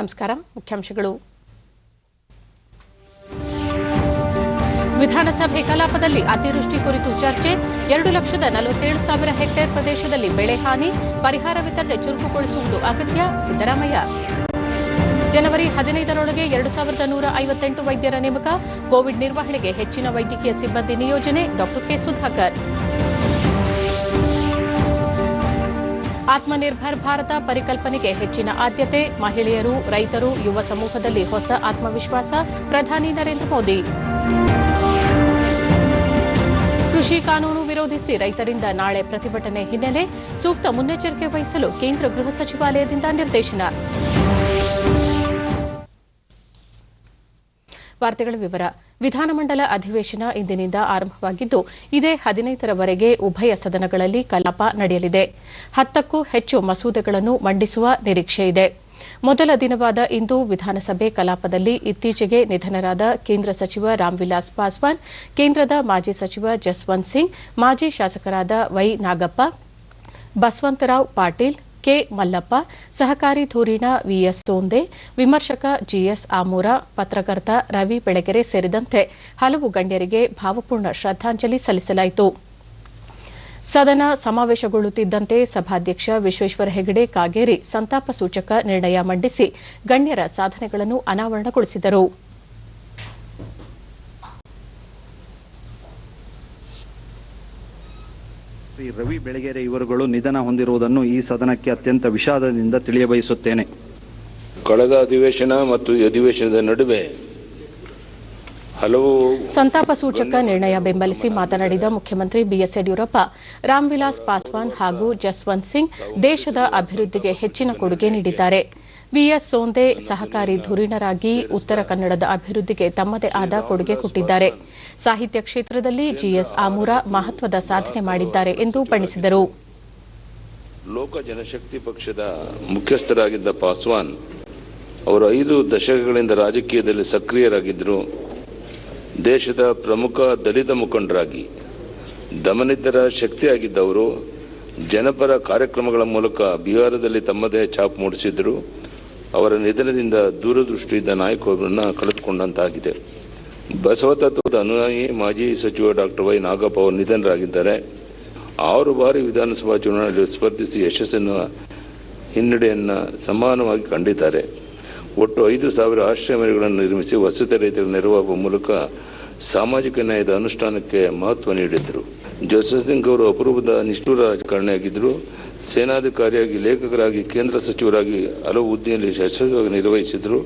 ನಮಸ್ಕಾರ. ಮುಖ್ಯಾಂಶಗಳು. ವಿಧಾನಸಭೆ ಕಲಾಪದಲ್ಲಿ ಅತಿವೃಷ್ಟಿ ಕುರಿತು ಚರ್ಚೆ. 2,47,000 ಹೆಕ್ಟೇರ್ ಪ್ರದೇಶದಲ್ಲಿ ಬೆಳೆ ಹಾನಿ, ಪರಿಹಾರ ವಿತರಣೆ ಚುರುಕುಗೊಳಿಸುವುದು ಅಗತ್ಯ. ಸಿದ್ದರಾಮಯ್ಯ. ಜನವರಿ 15ರೊಳಗೆ 2,158 ವೈದ್ಯರ ನೇಮಕ. ಕೋವಿಡ್ ನಿರ್ವಹಣೆಗೆ ಹೆಚ್ಚಿನ ವೈದ್ಯಕೀಯ ಸಿಬ್ಬಂದಿ ನಿಯೋಜನೆ. ಡಾ ಕೆ. ಸುಧಾಕರ್. ಆತ್ಮನಿರ್ಭರ್ ಭಾರತ ಪರಿಕಲ್ಪನೆಗೆ ಹೆಚ್ಚಿನ ಆದ್ಯತೆ. ಮಹಿಳೆಯರು, ರೈತರು, ಯುವ ಸಮೂಹದಲ್ಲಿ ಹೊಸ ಆತ್ಮವಿಶ್ವಾಸ. ಪ್ರಧಾನಿ ನರೇಂದ್ರ ಮೋದಿ. ಕೃಷಿ ಕಾನೂನು ವಿರೋಧಿಸಿ ರೈತರಿಂದ ನಾಳೆ ಪ್ರತಿಭಟನೆ ಹಿನ್ನೆಲೆ ಸೂಕ್ತ ಮುನ್ನೆಚ್ಚರಿಕೆ ವಹಿಸಲು ಕೇಂದ್ರ ಗೃಹ ಸಚಿವಾಲಯದಿಂದ ನಿರ್ದೇಶನ. ವಾರ್ತೆಗಳ ವಿವರ. ವಿಧಾನಮಂಡಲ ಅಧಿವೇಶನ ಇಂದಿನಿಂದ ಆರಂಭವಾಗಿದ್ದು ಇದೇ 15ರವರೆಗೆ ಉಭಯ ಸದನಗಳಲ್ಲಿ ಕಲಾಪ ನಡೆಯಲಿದೆ. 10ಕ್ಕೂ ಹೆಚ್ಚು ಮಸೂದೆಗಳನ್ನು ಮಂಡಿಸುವ ನಿರೀಕ್ಷೆ ಇದೆ. ಮೊದಲ ದಿನವಾದ ಇಂದು ವಿಧಾನಸಭೆ ಕಲಾಪದಲ್ಲಿ ಇತ್ತೀಚೆಗೆ ನಿಧನರಾದ ಕೇಂದ್ರ ಸಚಿವ ರಾಮ್ವಿಲಾಸ್ ಪಾಸ್ವಾನ್, ಕೇಂದ್ರದ ಮಾಜಿ ಸಚಿವ ಜಸ್ವಂತ್ ಸಿಂಗ್, ಮಾಜಿ ಶಾಸಕರಾದ ವೈ ನಾಗಪ್ಪ, ಬಸವಂತರಾವ್ ಪಾಟೀಲ್, ಕೆ ಮಲ್ಲಪ್ಪ, ಸಹಕಾರಿ ಧುರೀಣ ವಿಎಸ್ ಸೋಂದೆ, ವಿಮರ್ಶಕ ಜಿಎಸ್ ಆಮೂರ, ಪತ್ರಕರ್ತ ರವಿ ಬೆಳಗೆರೆ ಸೇರಿದಂತೆ ಹಲವು ಗಣ್ಯರಿಗೆ ಭಾವಪೂರ್ಣ ಶ್ರದ್ದಾಂಜಲಿ ಸಲ್ಲಿಸಲಾಯಿತು. ಸದನ ಸಮಾವೇಶಗೊಳ್ಳುತ್ತಿದ್ದಂತೆ ಸಭಾಧ್ಯಕ್ಷ ವಿಶ್ವೇಶ್ವರ ಹೆಗಡೆ ಕಾಗೇರಿ ಸಂತಾಪ ಸೂಚಕ ನಿರ್ಣಯ ಮಂಡಿಸಿ ಗಣ್ಯರ ಸಾಧನೆಗಳನ್ನು ಅನಾವರಣಗೊಳಿಸಿದರು. ಶ್ರೀ ರವಿ ಬೆಳಗೆರೆ ಇವರುಗಳು ನಿಧನ ಹೊಂದಿರುವುದನ್ನು ಈ ಸದನಕ್ಕೆ ಅತ್ಯಂತ ವಿಷಾದದಿಂದ ತಿಳಿಯಬಯಸುತ್ತೇನೆ. ಕಳೆದ ಅಧಿವೇಶನ ಮತ್ತು ಈ ಅಧಿವೇಶನದ ನಡುವೆ ಹಲವು ಸಂತಾಪ ಸೂಚಕ ನಿರ್ಣಯ ಬೆಂಬಲಿಸಿ ಮಾತನಾಡಿದ ಮುಖ್ಯಮಂತ್ರಿ ಬಿಎಸ್ ಯಡಿಯೂರಪ್ಪ, ರಾಮ್ವಿಲಾಸ್ ಪಾಸ್ವಾನ್ ಹಾಗೂ ಜಸ್ವಂತ್ ಸಿಂಗ್ ದೇಶದ ಅಭಿವೃದ್ಧಿಗೆ ಹೆಚ್ಚಿನ ಕೊಡುಗೆ ನೀಡಿದ್ದಾರೆ. ವಿಎಸ್ ಸೋಂದೆ ಸಹಕಾರಿ ಧುರೀಣರಾಗಿ ಉತ್ತರ ಕನ್ನಡದ ಅಭಿವೃದ್ಧಿಗೆ ತಮ್ಮದೇ ಆದ ಕೊಡುಗೆ ಕೊಟ್ಟಿದ್ದಾರೆ. ಸಾಹಿತ್ಯ ಕ್ಷೇತ್ರದಲ್ಲಿ ಜಿಎಸ್ ಆಮೂರ ಮಹತ್ವದ ಸಾಧನೆ ಮಾಡಿದ್ದಾರೆ ಎಂದು ಬಣ್ಣಿಸಿದರು. ಲೋಕ ಜನಶಕ್ತಿ ಪಕ್ಷದ ಮುಖ್ಯಸ್ಥರಾಗಿದ್ದ ಪಾಸ್ವಾನ್ ಅವರು 5 ದಶಕಗಳಿಂದ ರಾಜಕೀಯದಲ್ಲಿ ಸಕ್ರಿಯರಾಗಿದ್ದರು. ದೇಶದ ಪ್ರಮುಖ ದಲಿತ ಮುಖಂಡರಾಗಿ ದಮನಿತರ ಶಕ್ತಿಯಾಗಿದ್ದವರು ಜನಪರ ಕಾರ್ಯಕ್ರಮಗಳ ಮೂಲಕ ಬಿಹಾರದಲ್ಲಿ ತಮ್ಮದೇ ಛಾಪು ಮೂಡಿಸಿದರು. ಅವರ ನಿಧನದಿಂದ ದೂರದೃಷ್ಟಿಯಿದ್ದ ನಾಯಕರನ್ನು ಕಳೆದುಕೊಂಡಂತಾಗಿದೆ. ಬಸವ ತತ್ವದ ಅನುಯಾಯಿ ಮಾಜಿ ಸಚಿವ ಡಾ ವೈ ನಾಗಪ್ಪ ಅವರು ನಿಧನರಾಗಿದ್ದಾರೆ. 6 ಬಾರಿ ವಿಧಾನಸಭಾ ಚುನಾವಣೆಯಲ್ಲಿ ಸ್ಪರ್ಧಿಸಿ ಯಶಸ್ಸಿನ ಹಿನ್ನಡೆಯನ್ನು ಸಮಾನವಾಗಿ ಕಂಡಿದ್ದಾರೆ. ಒಟ್ಟು 5,000 ಆಶ್ರಯ ಮನೆಗಳನ್ನು ನಿರ್ಮಿಸಿ ವಸತಿ ರಹಿತರ ನೆರವಾಗುವ ಮೂಲಕ ಸಾಮಾಜಿಕ ನ್ಯಾಯದ ಅನುಷ್ಠಾನಕ್ಕೆ ಮಹತ್ವ ನೀಡಿದ್ದರು. ಜಸ್ವಂತ್ ಸಿಂಗ್ ಅವರು ಅಪರೂಪದ ನಿಷ್ಠುರ ರಾಜಕಾರಣಿಯಾಗಿದ್ದರು. ಸೇನಾಧಿಕಾರಿಯಾಗಿ, ಲೇಖಕರಾಗಿ, ಕೇಂದ್ರ ಸಚಿವರಾಗಿ ಹಲವು ಹುದ್ದೆಯಲ್ಲಿ ಯಶಸ್ವಿಯಾಗಿ ನಿರ್ವಹಿಸಿದರು.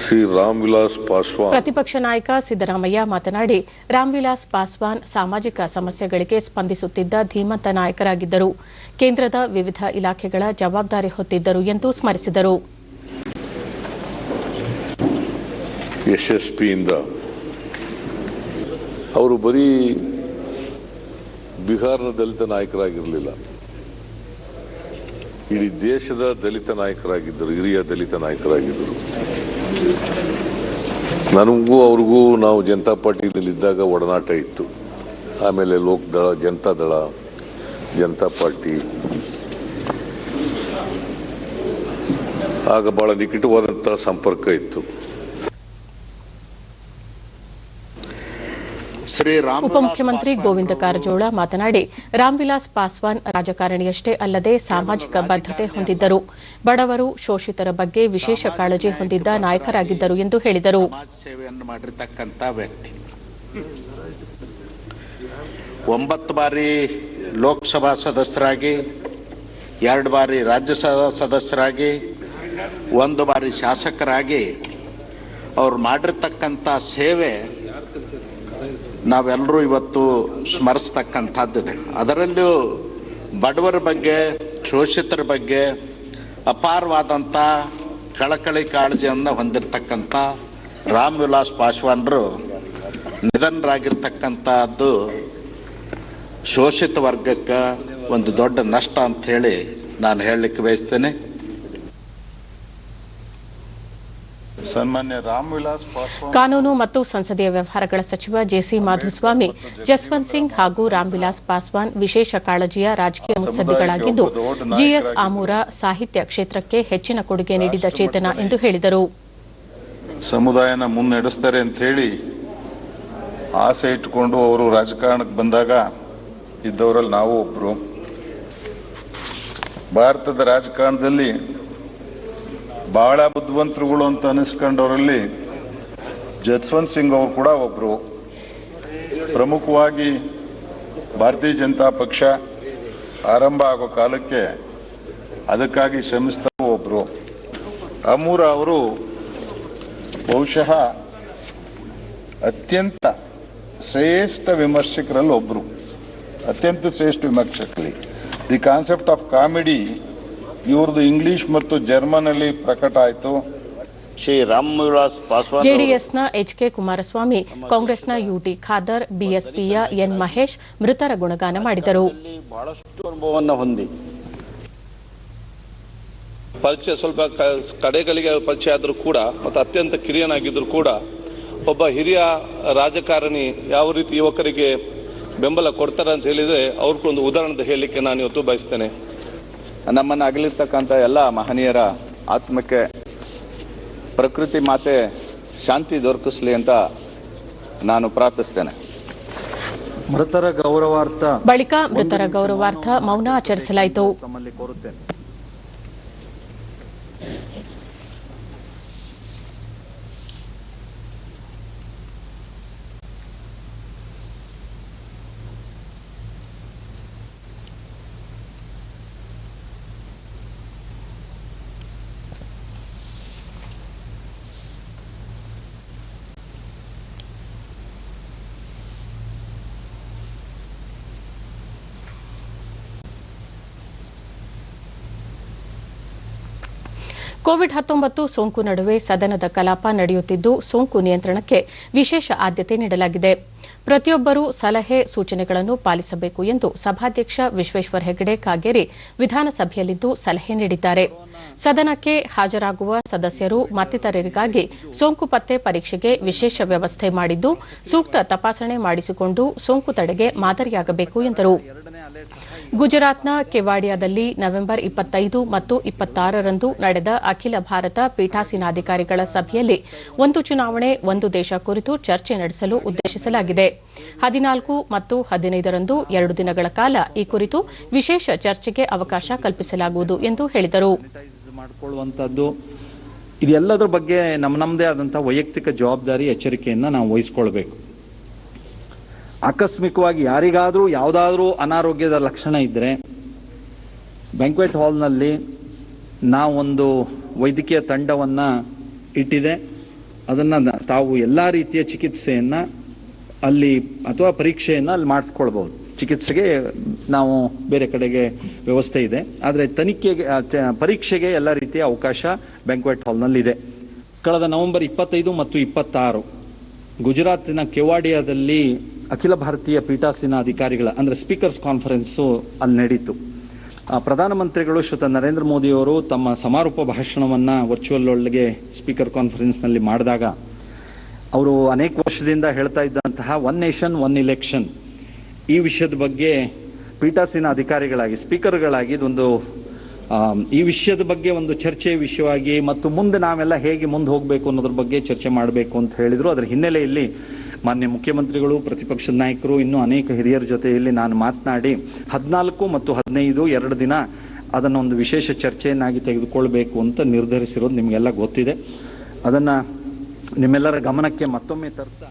ಶ್ರೀ ರಾಮ್ವಿಲಾಸ್ ಪಾಸ್ವಾನ್. ಪ್ರತಿಪಕ್ಷ ನಾಯಕ ಸಿದ್ದರಾಮಯ್ಯ ಮಾತನಾಡಿ, ರಾಮ್ವಿಲಾಸ್ ಪಾಸ್ವಾನ್ ಸಾಮಾಜಿಕ ಸಮಸ್ಯೆಗಳಿಗೆ ಸ್ಪಂದಿಸುತ್ತಿದ್ದ ಧೀಮಂತ ನಾಯಕರಾಗಿದ್ದರು. ಕೇಂದ್ರದ ವಿವಿಧ ಇಲಾಖೆಗಳ ಜವಾಬ್ದಾರಿ ಹೊತ್ತಿದ್ದರು ಎಂದು ಸ್ಮರಿಸಿದರು. ಯಶಸ್ವಿಯಿಂದ ಅವರು ಬರೀ ಬಿಹಾರದ ದಲಿತ ನಾಯಕರಾಗಿರಲಿಲ್ಲ, ಇಡೀ ದೇಶದ ದಲಿತ ನಾಯಕರಾಗಿದ್ದರು, ಹಿರಿಯ ದಲಿತ ನಾಯಕರಾಗಿದ್ದರು. ನನಗೂ ಅವ್ರಿಗೂ ನಾವು ಜನತಾ ಪಾರ್ಟಿಯಲ್ಲಿದ್ದಾಗ ಒಡನಾಟ ಇತ್ತು. ಆಮೇಲೆ ಲೋಕದಳ, ಜನತಾದಳ, ಜನತಾ ಪಾರ್ಟಿ ಆಗ ಬಹಳ ನಿಕಟವಾದಂತಹ ಸಂಪರ್ಕ ಇತ್ತು. ಉಪಮುಖ್ಯಮಂತ್ರಿ ಗೋವಿಂದ ಕಾರಜೋಳ ಮಾತನಾಡಿ, ರಾಮ್ವಿಲಾಸ್ ಪಾಸ್ವಾನ್ ರಾಜಕಾರಣಿಯಷ್ಟೇ ಅಲ್ಲದೆ ಸಾಮಾಜಿಕ ಬದ್ಧತೆ ಹೊಂದಿದ್ದರು. ಬಡವರು, ಶೋಷಿತರ ಬಗ್ಗೆ ವಿಶೇಷ ಕಾಳಜಿ ಹೊಂದಿದ್ದ ನಾಯಕರಾಗಿದ್ದರು ಎಂದು ಹೇಳಿದರು. ಸೇವೆಯನ್ನು ಮಾಡಿರ್ತಕ್ಕಂಥ ವ್ಯಕ್ತಿ. 9 ಬಾರಿ ಲೋಕಸಭಾ ಸದಸ್ಯರಾಗಿ, 2 ಬಾರಿ ರಾಜ್ಯಸಭಾ ಸದಸ್ಯರಾಗಿ, 1 ಬಾರಿ ಶಾಸಕರಾಗಿ ಅವ್ರು ಮಾಡಿರ್ತಕ್ಕಂಥ ಸೇವೆ ನಾವೆಲ್ಲರೂ ಇವತ್ತು ಸ್ಮರಿಸ್ತಕ್ಕಂಥದ್ದಿದೆ. ಅದರಲ್ಲೂ ಬಡವರ ಬಗ್ಗೆ, ಶೋಷಿತರ ಬಗ್ಗೆ ಅಪಾರವಾದಂಥ ಕಳಕಳಿ ಕಾಳಜಿಯನ್ನು ಹೊಂದಿರತಕ್ಕಂಥ ರಾಮ್ವಿಲಾಸ್ ಪಾಸ್ವಾನ್ರು ನಿಧನರಾಗಿರ್ತಕ್ಕಂಥದ್ದು ಶೋಷಿತ ವರ್ಗಕ್ಕೆ ಒಂದು ದೊಡ್ಡ ನಷ್ಟ ಅಂತ ಹೇಳಿ ನಾನು ಹೇಳಲಿಕ್ಕೆ ಬಯಸ್ತೇನೆ. ಸನ್ಮಾನ್ಯ ರಾಮವಿಲಾಸ್ ಪಾಸ್ವಾನ್ ಕಾನೂನು ಮತ್ತು ಸಂಸದೀಯ ವ್ಯವಹಾರಗಳ ಸಚಿವ ಜೆಸಿ ಮಾಧುಸ್ವಾಮಿ ಜಸ್ವಂತ್ ಸಿಂಗ್ ಹಾಗೂ ರಾಮ್ವಿಲಾಸ್ ಪಾಸ್ವಾನ್ ವಿಶೇಷ ಕಾಳಜಿಯ ರಾಜಕೀಯ ಮುತ್ಸದ್ದಿಗಳಾಗಿದ್ದು ಜಿಎಸ್ ಆಮೂರ ಸಾಹಿತ್ಯ ಕ್ಷೇತ್ರಕ್ಕೆ ಹೆಚ್ಚಿನ ಕೊಡುಗೆ ನೀಡಿದ ಚೇತನ ಎಂದು ಹೇಳಿದರು. ಸಮುದಾಯನ ಮುನ್ನಡೆಸ್ತಾರೆ ಅಂತ ಹೇಳಿ ಆಸೆ ಇಟ್ಟುಕೊಂಡು ಅವರು ರಾಜಕಾರಣಕ್ಕೆ ಬಂದಾಗ ಇದ್ದವರಲ್ಲಿ ನಾವು ಒಬ್ರು. ಭಾರತದ ರಾಜಕಾರಣದಲ್ಲಿ ಬಹಳ ಬುದ್ಧಿವಂತರುಗಳು ಅಂತ ಅನಿಸ್ಕೊಂಡವರಲ್ಲಿ ಜಸ್ವಂತ್ ಸಿಂಗ್ ಅವರು ಕೂಡ ಒಬ್ರು. ಪ್ರಮುಖವಾಗಿ ಭಾರತೀಯ ಜನತಾ ಪಕ್ಷ ಆರಂಭ ಆಗೋ ಕಾಲಕ್ಕೆ ಅದಕ್ಕಾಗಿ ಶ್ರಮಿಸಿದವರು ಒಬ್ರು. ಅಮೂರ ಅವರು ಬಹುಶಃ ಅತ್ಯಂತ ಶ್ರೇಷ್ಠ ವಿಮರ್ಶಕರಲ್ಲಿ ಒಬ್ರು, ಅತ್ಯಂತ ಶ್ರೇಷ್ಠ ವಿಮರ್ಶಕರಲ್ಲಿ. ದಿ ಕಾನ್ಸೆಪ್ಟ್ ಆಫ್ ಕಾಮಿಡಿ ಇವ್ರದ್ದು ಇಂಗ್ಲಿಷ್ ಮತ್ತು ಜರ್ಮನ್ ಅಲ್ಲಿ ಪ್ರಕಟ ಆಯಿತು. ಶ್ರೀ ರಾಮವಿಲಾಸ್ ಪಾಸ್ವಾನ್ ಜೆಡಿಎಸ್ನ ಎಚ್ಕೆ ಕುಮಾರಸ್ವಾಮಿ, ಕಾಂಗ್ರೆಸ್ನ ಯುಟಿ ಖಾದರ್, ಬಿಎಸ್ಪಿಯ ಎನ್ ಮಹೇಶ್ ಮೃತರ ಗುಣಗಾನ ಮಾಡಿದರು. ಬಹಳಷ್ಟು ಅನುಭವವನ್ನು ಹೊಂದಿ ಪರಿಚಯ ಸ್ವಲ್ಪ ಕಡೆಗಳಿಗೆ ಪರಿಚಯ ಆದರೂ ಕೂಡ ಮತ್ತು ಅತ್ಯಂತ ಕಿರಿಯನಾಗಿದ್ದರೂ ಕೂಡ ಒಬ್ಬ ಹಿರಿಯ ರಾಜಕಾರಣಿ ಯಾವ ರೀತಿ ಯುವಕರಿಗೆ ಬೆಂಬಲ ಕೊಡ್ತಾರೆ ಅಂತ ಹೇಳಿದ್ರೆ ಅವ್ರಿಗೊಂದು ಉದಾಹರಣೆ ಹೇಳಲಿಕ್ಕೆ ನಾನು ಇವತ್ತು ಬಯಸ್ತೇನೆ. ನಮ್ಮನ್ನು ಅಗಲಿರ್ತಕ್ಕಂಥ ಎಲ್ಲ ಮಹನೀಯರ ಆತ್ಮಕ್ಕೆ ಪ್ರಕೃತಿ ಮಾತೆ ಶಾಂತಿ ದೊರಕಿಸಲಿ ಅಂತ ನಾನು ಪ್ರಾರ್ಥಿಸ್ತೇನೆ. ಮೃತರ ಗೌರವಾರ್ಥ ಬಳಿಕ ಮೃತರ ಗೌರವಾರ್ಥ ಮೌನ ಆಚರಿಸಲಾಯಿತು. ತಮ್ಮಲ್ಲಿ ಕೋರುತ್ತೇನೆ. ಕೋವಿಡ್-19 ಸೋಂಕು ನಡುವೆ ಸದನದ ಕಲಾಪ ನಡೆಯುತ್ತಿದ್ದು ಸೋಂಕು ನಿಯಂತ್ರಣಕ್ಕೆ ವಿಶೇಷ ಆದ್ಯತೆ ನೀಡಲಾಗಿದೆ. ಪ್ರತಿಯೊಬ್ಬರೂ ಸಲಹೆ ಸೂಚನೆಗಳನ್ನು ಪಾಲಿಸಬೇಕು ಎಂದು ಸಭಾಧ್ಯಕ್ಷ ವಿಶ್ವೇಶ್ವರ ಹೆಗಡೆ ಕಾಗೇರಿ ವಿಧಾನಸಭೆಯಲ್ಲಿಂದು ಸಲಹೆ ನೀಡಿದ್ದಾರೆ. ಸದನಕ್ಕೆ ಹಾಜರಾಗುವ ಸದಸ್ಯರು ಮತ್ತಿತರರಿಗಾಗಿ ಸೋಂಕು ಪತ್ತೆ ಪರೀಕ್ಷೆಗೆ ವಿಶೇಷ ವ್ಯವಸ್ಥೆ ಮಾಡಿದ್ದು ಸೂಕ್ತ ತಪಾಸಣೆ ಮಾಡಿಸಿಕೊಂಡು ಸೋಂಕು ತಡೆಗೆ ಮಾದರಿಯಾಗಬೇಕು ಎಂದರು. ಗುಜರಾತ್ನ ಕೆವಾಡಿಯಾದಲ್ಲಿ ನವೆಂಬರ್ 25 ಮತ್ತು 26ರಂದು ನಡೆದ ಅಖಿಲ ಭಾರತ ಪೀಠಾಸೀನಾಧಿಕಾರಿಗಳ ಸಭೆಯಲ್ಲಿ ಒಂದು ಚುನಾವಣೆ ಒಂದು ದೇಶ ಕುರಿತು ಚರ್ಚೆ ನಡೆಸಲು ಉದ್ದೇಶಿಸಲಾಗಿದೆ. 14 ಮತ್ತು 15ರಂದು 2 ದಿನಗಳ ಕಾಲ ಈ ಕುರಿತು ವಿಶೇಷ ಚರ್ಚೆಗೆ ಅವಕಾಶ ಕಲ್ಪಿಸಲಾಗುವುದು ಎಂದು ಹೇಳಿದರು. ಮಾಡಿಕೊಳ್ಳುವಂತದ್ದು ಇದೆಲ್ಲದರ ಬಗ್ಗೆ ನಮ್ಮದೇ ಆದಂತಹ ವೈಯಕ್ತಿಕ ಜವಾಬ್ದಾರಿ ಎಚ್ಚರಿಕೆಯನ್ನ ನಾವು ವಹಿಸಿಕೊಳ್ಬೇಕು. ಆಕಸ್ಮಿಕವಾಗಿ ಯಾರಿಗಾದರೂ ಯಾವುದಾದ್ರೂ ಅನಾರೋಗ್ಯದ ಲಕ್ಷಣ ಇದ್ದರೆ ಬ್ಯಾಂಕ್ವೆಟ್ ಹಾಲ್ನಲ್ಲಿ ನಾವೊಂದು ವೈದ್ಯಕೀಯ ತಂಡವನ್ನ ಇಟ್ಟಿದೆ. ಅದನ್ನ ತಾವು ಎಲ್ಲಾ ರೀತಿಯ ಚಿಕಿತ್ಸೆಯನ್ನ ಅಲ್ಲಿ ಅಥವಾ ಪರೀಕ್ಷೆಯನ್ನ ಅಲ್ಲಿ ಮಾಡಿಸ್ಕೊಳ್ಬಹುದು. ಚಿಕಿತ್ಸೆಗೆ ನಾವು ಬೇರೆ ಕಡೆಗೆ ವ್ಯವಸ್ಥೆ ಇದೆ, ಆದರೆ ತನಿಖೆಗೆ ಪರೀಕ್ಷೆಗೆ ಎಲ್ಲ ರೀತಿಯ ಅವಕಾಶ ಬ್ಯಾಂಕ್ವೆಟ್ ಹಾಲ್ನಲ್ಲಿ ಇದೆ. ಕಳೆದ ನವೆಂಬರ್ 25 ಮತ್ತು 26 ಗುಜರಾತಿನ ಕೆವಾಡಿಯಾದಲ್ಲಿ ಅಖಿಲ ಭಾರತೀಯ ಪೀಠಾಸೀನ ಅಧಿಕಾರಿಗಳ ಅಂದ್ರೆ ಸ್ಪೀಕರ್ಸ್ ಕಾನ್ಫರೆನ್ಸು ಅಲ್ಲಿ ನಡೀತು. ಪ್ರಧಾನಮಂತ್ರಿಗಳು ಶ್ರೀಯುತ ನರೇಂದ್ರ ಮೋದಿಯವರು ತಮ್ಮ ಸಮಾರೋಪ ಭಾಷಣವನ್ನ ವರ್ಚುವಲ್ ಒಳಗೆ ಸ್ಪೀಕರ್ ಕಾನ್ಫರೆನ್ಸ್ನಲ್ಲಿ ಮಾಡಿದಾಗ ಅವರು ಅನೇಕ ವರ್ಷದಿಂದ ಹೇಳ್ತಾ ಇದ್ದಂತಹ ಒನ್ ನೇಷನ್ ಒನ್ ಇಲೆಕ್ಷನ್ ಈ ವಿಷಯದ ಬಗ್ಗೆ ಪೀಠಾಸೀನ ಅಧಿಕಾರಿಗಳಾಗಿ ಸ್ಪೀಕರ್ಗಳಾಗಿ ಈ ವಿಷಯದ ಬಗ್ಗೆ ಒಂದು ಚರ್ಚೆಯ ವಿಷಯವಾಗಿ ಮತ್ತು ಮುಂದೆ ನಾವೆಲ್ಲ ಹೇಗೆ ಮುಂದೆ ಹೋಗಬೇಕು ಅನ್ನೋದ್ರ ಬಗ್ಗೆ ಚರ್ಚೆ ಮಾಡಬೇಕು ಅಂತ ಹೇಳಿದ್ರು. ಅದರ ಹಿನ್ನೆಲೆಯಲ್ಲಿ ಮಾನ್ಯ ಮುಖ್ಯಮಂತ್ರಿಗಳು, ಪ್ರತಿಪಕ್ಷದ ನಾಯಕರು, ಇನ್ನೂ ಅನೇಕ ಹಿರಿಯರ ಜೊತೆಯಲ್ಲಿ ನಾನು ಮಾತನಾಡಿ 14 ಮತ್ತು 15 2 ದಿನ ಅದನ್ನೊಂದು ವಿಶೇಷ ಚರ್ಚೆಯನ್ನಾಗಿ ತೆಗೆದುಕೊಳ್ಬೇಕು ಅಂತ ನಿರ್ಧರಿಸಿರೋದು ನಿಮಗೆಲ್ಲ ಗೊತ್ತಿದೆ. ಅದನ್ನ ನಿಮ್ಮೆಲ್ಲರ ಗಮನಕ್ಕೆ ಮತ್ತೊಮ್ಮೆ ತರ್ತಾ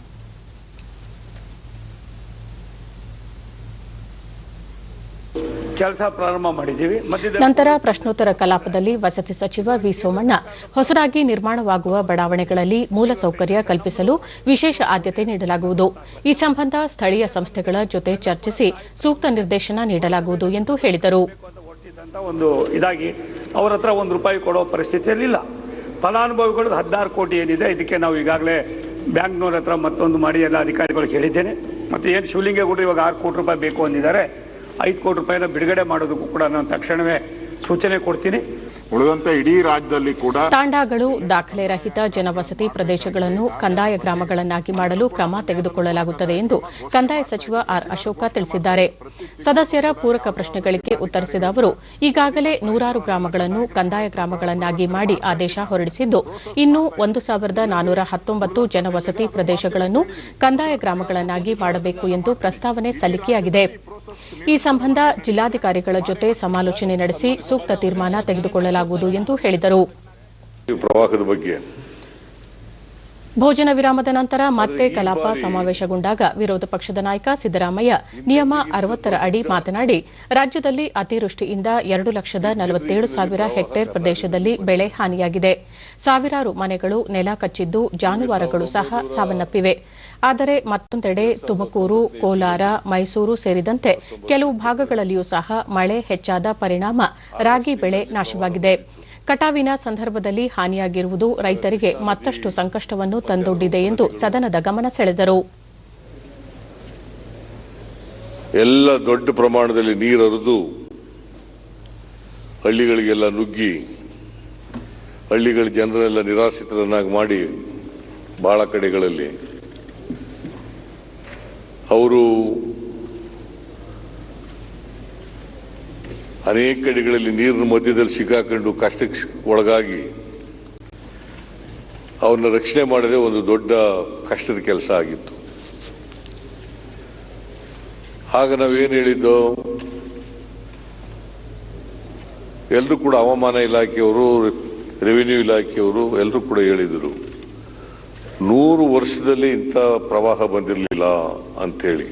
ಕೆಲಸ ಪ್ರಾರಂಭ ಮಾಡಿದ್ದೀವಿ. ನಂತರ ಪ್ರಶ್ನೋತ್ತರ ಕಲಾಪದಲ್ಲಿ ವಸತಿ ಸಚಿವ ವಿ ಸೋಮಣ್ಣ ಹೊಸದಾಗಿ ನಿರ್ಮಾಣವಾಗುವ ಬಡಾವಣೆಗಳಲ್ಲಿ ಮೂಲಸೌಕರ್ಯ ಕಲ್ಪಿಸಲು ವಿಶೇಷ ಆದ್ಯತೆ ನೀಡಲಾಗುವುದು. ಈ ಸಂಬಂಧ ಸ್ಥಳೀಯ ಸಂಸ್ಥೆಗಳ ಜೊತೆ ಚರ್ಚಿಸಿ ಸೂಕ್ತ ನಿರ್ದೇಶನ ನೀಡಲಾಗುವುದು ಎಂದು ಹೇಳಿದರು. ಒಂದು ಇದಾಗಿ ಅವರ ಹತ್ರ ₹1 ಕೊಡೋ ಪರಿಸ್ಥಿತಿಯಲ್ಲಿಲ್ಲ. ಫಲಾನುಭವಿಗಳು 16 ಕೋಟಿ ಏನಿದೆ, ಇದಕ್ಕೆ ನಾವು ಈಗಾಗಲೇ ಬ್ಯಾಂಕ್ನವ್ರ ಹತ್ರ ಮತ್ತೊಂದು ಮಾಡಿ ಎಲ್ಲ ಅಧಿಕಾರಿಗಳಿಗೆ ಹೇಳಿದ್ದೇನೆ. ಮತ್ತೆ ಏನು ಶಿವಲಿಂಗೇಗೌಡರು ಇವಾಗ ₹6 ಕೋಟಿ ಬೇಕು ಅಂದಿದ್ದಾರೆ, ₹5 ಕೋಟಿ ಬಿಡುಗಡೆ ಮಾಡೋದಕ್ಕೂ ಕೂಡ ನಾನು ತಕ್ಷಣವೇ ಸೂಚನೆ ಕೊಡ್ತೀನಿ. ಉಳಿದಂತೆ ಇಡೀ ರಾಜ್ಯದಲ್ಲಿ ಕೂಡ ತಾಂಡಾಗಳು ದಾಖಲೆ ರಹಿತ ಜನವಸತಿ ಪ್ರದೇಶಗಳನ್ನು ಕಂದಾಯ ಗ್ರಾಮಗಳನ್ನಾಗಿ ಮಾಡಲು ಕ್ರಮ ತೆಗೆದುಕೊಳ್ಳಲಾಗುತ್ತದೆ ಎಂದು ಕಂದಾಯ ಸಚಿವ ಆರ್ ಅಶೋಕ ತಿಳಿಸಿದ್ದಾರೆ. ಸದಸ್ಯರ ಪೂರಕ ಪ್ರಶ್ನೆಗಳಿಗೆ ಉತ್ತರಿಸಿದ ಅವರು, ಈಗಾಗಲೇ ನೂರಾರು ಗ್ರಾಮಗಳನ್ನು ಕಂದಾಯ ಗ್ರಾಮಗಳನ್ನಾಗಿ ಮಾಡಿ ಆದೇಶ ಹೊರಡಿಸಿದ್ದು, ಇನ್ನು 1419 ಜನವಸತಿ ಪ್ರದೇಶಗಳನ್ನು ಕಂದಾಯ ಗ್ರಾಮಗಳನ್ನಾಗಿ ಮಾಡಬೇಕು ಎಂದು ಪ್ರಸ್ತಾವನೆ ಸಲ್ಲಿಕೆಯಾಗಿದೆ. ಈ ಸಂಬಂಧ ಜಿಲ್ಲಾಧಿಕಾರಿಗಳ ಜೊತೆ ಸಮಾಲೋಚನೆ ನಡೆಸಿ ಸೂಕ್ತ ತೀರ್ಮಾನ ತೆಗೆದುಕೊಳ್ಳಲಾಗುವುದು ಎಂದು ಹೇಳಿದರು. ಪ್ರವಾಹದ ಬಗ್ಗೆ ಭೋಜನ ವಿರಾಮದ ನಂತರ ಮತ್ತೆ ಕಲಾಪ ಸಮಾವೇಶಗೊಂಡಾಗ ವಿರೋಧ ಪಕ್ಷದ ನಾಯಕ ಸಿದ್ದರಾಮಯ್ಯ ನಿಯಮ 60ರ ಅಡಿ ಮಾತನಾಡಿ, ರಾಜ್ಯದಲ್ಲಿ ಅತಿವೃಷ್ಟಿಯಿಂದ 2,47,000 ಹೆಕ್ಟೇರ್ ಪ್ರದೇಶದಲ್ಲಿ ಬೆಳೆ ಹಾನಿಯಾಗಿದೆ. ಸಾವಿರಾರು ಮನೆಗಳು ನೆಲ ಕಚ್ಚಿದ್ದು, ಜಾನುವಾರುಗಳು ಸಹ ಸಾವನ್ನಪ್ಪಿವೆ. ಆದರೆ ಮತ್ತೊಂದೆಡೆ ತುಮಕೂರು, ಕೋಲಾರ, ಮೈಸೂರು ಸೇರಿದಂತೆ ಕೆಲವು ಭಾಗಗಳಲ್ಲಿಯೂ ಸಹ ಮಳೆ ಹೆಚ್ಚಾದ ಪರಿಣಾಮ ರಾಗಿ ಬೆಳೆ ನಾಶವಾಗಿದೆ. ಕಟಾವಿನ ಸಂದರ್ಭದಲ್ಲಿ ಹಾನಿಯಾಗಿರುವುದು ರೈತರಿಗೆ ಮತ್ತಷ್ಟು ಸಂಕಷ್ಟವನ್ನು ತಂದೊಡ್ಡಿದೆ ಎಂದು ಸದನದ ಗಮನ ಸೆಳೆದರು. ಎಲ್ಲ ದೊಡ್ಡ ಪ್ರಮಾಣದಲ್ಲಿ ನೀರು ಹರಿದು ಹಳ್ಳಿಗಳಿಗೆಲ್ಲ ನುಗ್ಗಿ ಹಳ್ಳಿಗಳ ಜನರೆಲ್ಲ ನಿರಾಶ್ರಿತರನ್ನಾಗಿ ಮಾಡಿ ಬಹಳ ಕಡೆಗಳಲ್ಲಿ ಅವರು ಅನೇಕ ಕಡೆಗಳಲ್ಲಿ ನೀರಿನ ಮಧ್ಯದಲ್ಲಿ ಸಿಕ್ಕಾಕೊಂಡು ಕಷ್ಟಕ್ಕೆ ಒಳಗಾಗಿ ಅವನ್ನ ರಕ್ಷಣೆ ಮಾಡದೆ ಒಂದು ದೊಡ್ಡ ಕಷ್ಟದ ಕೆಲಸ ಆಗಿತ್ತು. ಆಗ ನಾವೇನು ಹೇಳಿದ್ದು, ಎಲ್ಲರೂ ಕೂಡ ಹವಾಮಾನ ಇಲಾಖೆಯವರು, ರೆವಿನ್ಯೂ ಇಲಾಖೆಯವರು ಎಲ್ಲರೂ ಕೂಡ ಹೇಳಿದರು, 100 ವರ್ಷದಲ್ಲಿ ಇಂಥ ಪ್ರವಾಹ ಬಂದಿರಲಿಲ್ಲ ಅಂತೇಳಿ.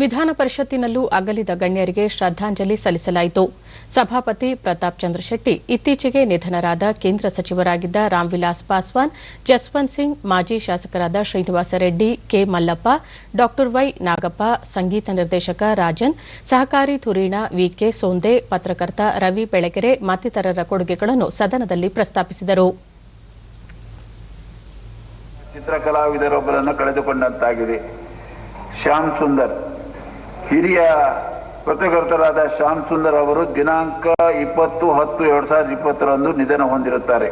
ವಿಧಾನ ಪರಿಷತ್ತಿನಲ್ಲೂ ಅಗಲಿದ ಗಣ್ಯರಿಗೆ ಶ್ರದ್ದಾಂಜಲಿ ಸಲ್ಲಿಸಲಾಯಿತು. ಸಭಾಪತಿ ಪ್ರತಾಪ್ ಚಂದ್ರ ಶೆಟ್ಟಿ, ಇತ್ತೀಚೆಗೆ ನಿಧನರಾದ ಕೇಂದ್ರ ಸಚಿವರಾಗಿದ್ದ ರಾಮ್ವಿಲಾಸ್ ಪಾಸ್ವಾನ್, ಜಸ್ವಂತ್ ಸಿಂಗ್, ಮಾಜಿ ಶಾಸಕರಾದ ಶ್ರೀನಿವಾಸ ರೆಡ್ಡಿ, ಕೆ ಮಲ್ಲಪ್ಪ, ಡಾ ವೈ ನಾಗಪ್ಪ, ಸಂಗೀತ ನಿರ್ದೇಶಕ ರಾಜನ್, ಸಹಕಾರಿ ಧುರೀಣ ವಿಕೆ ಸೋಂದೆ, ಪತ್ರಕರ್ತ ರವಿ ಬೆಳಗೆರೆ ಮತ್ತಿತರರ ಕೊಡುಗೆಗಳನ್ನು ಸದನದಲ್ಲಿ ಪ್ರಸ್ತಾಪಿಸಿದರು. ಚಿತ್ರಕಲಾವಿದರೊಬ್ಬರನ್ನು ಕಳೆದುಕೊಂಡಂತಾಗಿದೆ. ಶ್ಯಾಮ್ ಸುಂದರ್, ಹಿರಿಯ ಪತ್ರಕರ್ತರಾದ ಶ್ಯಾಮ್ ಸುಂದರ್ ಅವರು ದಿನಾಂಕ 20/10/2020 ನಿಧನ ಹೊಂದಿರುತ್ತಾರೆ.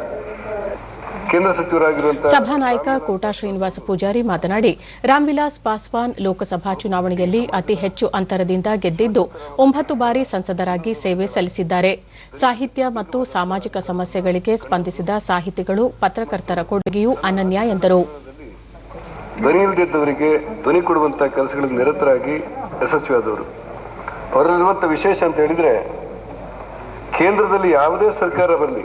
ಕೇಂದ್ರ ಸಚಿವರಾಗಿರುವಂತಹ ಸಭಾನಾಯಕ ಕೋಟಾ ಶ್ರೀನಿವಾಸ ಪೂಜಾರಿ ಮಾತನಾಡಿ, ರಾಮ್ವಿಲಾಸ್ ಪಾಸ್ವಾನ್ ಲೋಕಸಭಾ ಚುನಾವಣೆಯಲ್ಲಿ ಅತಿ ಹೆಚ್ಚು ಅಂತರದಿಂದ ಗೆದ್ದಿದ್ದು 9 ಬಾರಿ ಸಂಸದರಾಗಿ ಸೇವೆ ಸಲ್ಲಿಸಿದ್ದಾರೆ. ಸಾಹಿತ್ಯ ಮತ್ತು ಸಾಮಾಜಿಕ ಸಮಸ್ಯೆಗಳಿಗೆ ಸ್ಪಂದಿಸಿದ ಸಾಹಿತಿಗಳು, ಪತ್ರಕರ್ತರ ಕೊಡುಗೆಯೂ ಅನನ್ಯ ಎಂದರು. ಧ್ವನಿ ಇಲ್ಲದಿದ್ದವರಿಗೆ ಧ್ವನಿ ಕೊಡುವಂತಹ ಕೆಲಸಗಳಲ್ಲಿ ನಿರತರಾಗಿ ಯಶಸ್ವಿಯಾದವರು. ಅವರಲ್ಲಿರುವಂಥ ವಿಶೇಷ ಅಂತ ಹೇಳಿದ್ರೆ, ಕೇಂದ್ರದಲ್ಲಿ ಯಾವುದೇ ಸರ್ಕಾರ ಬರಲಿ,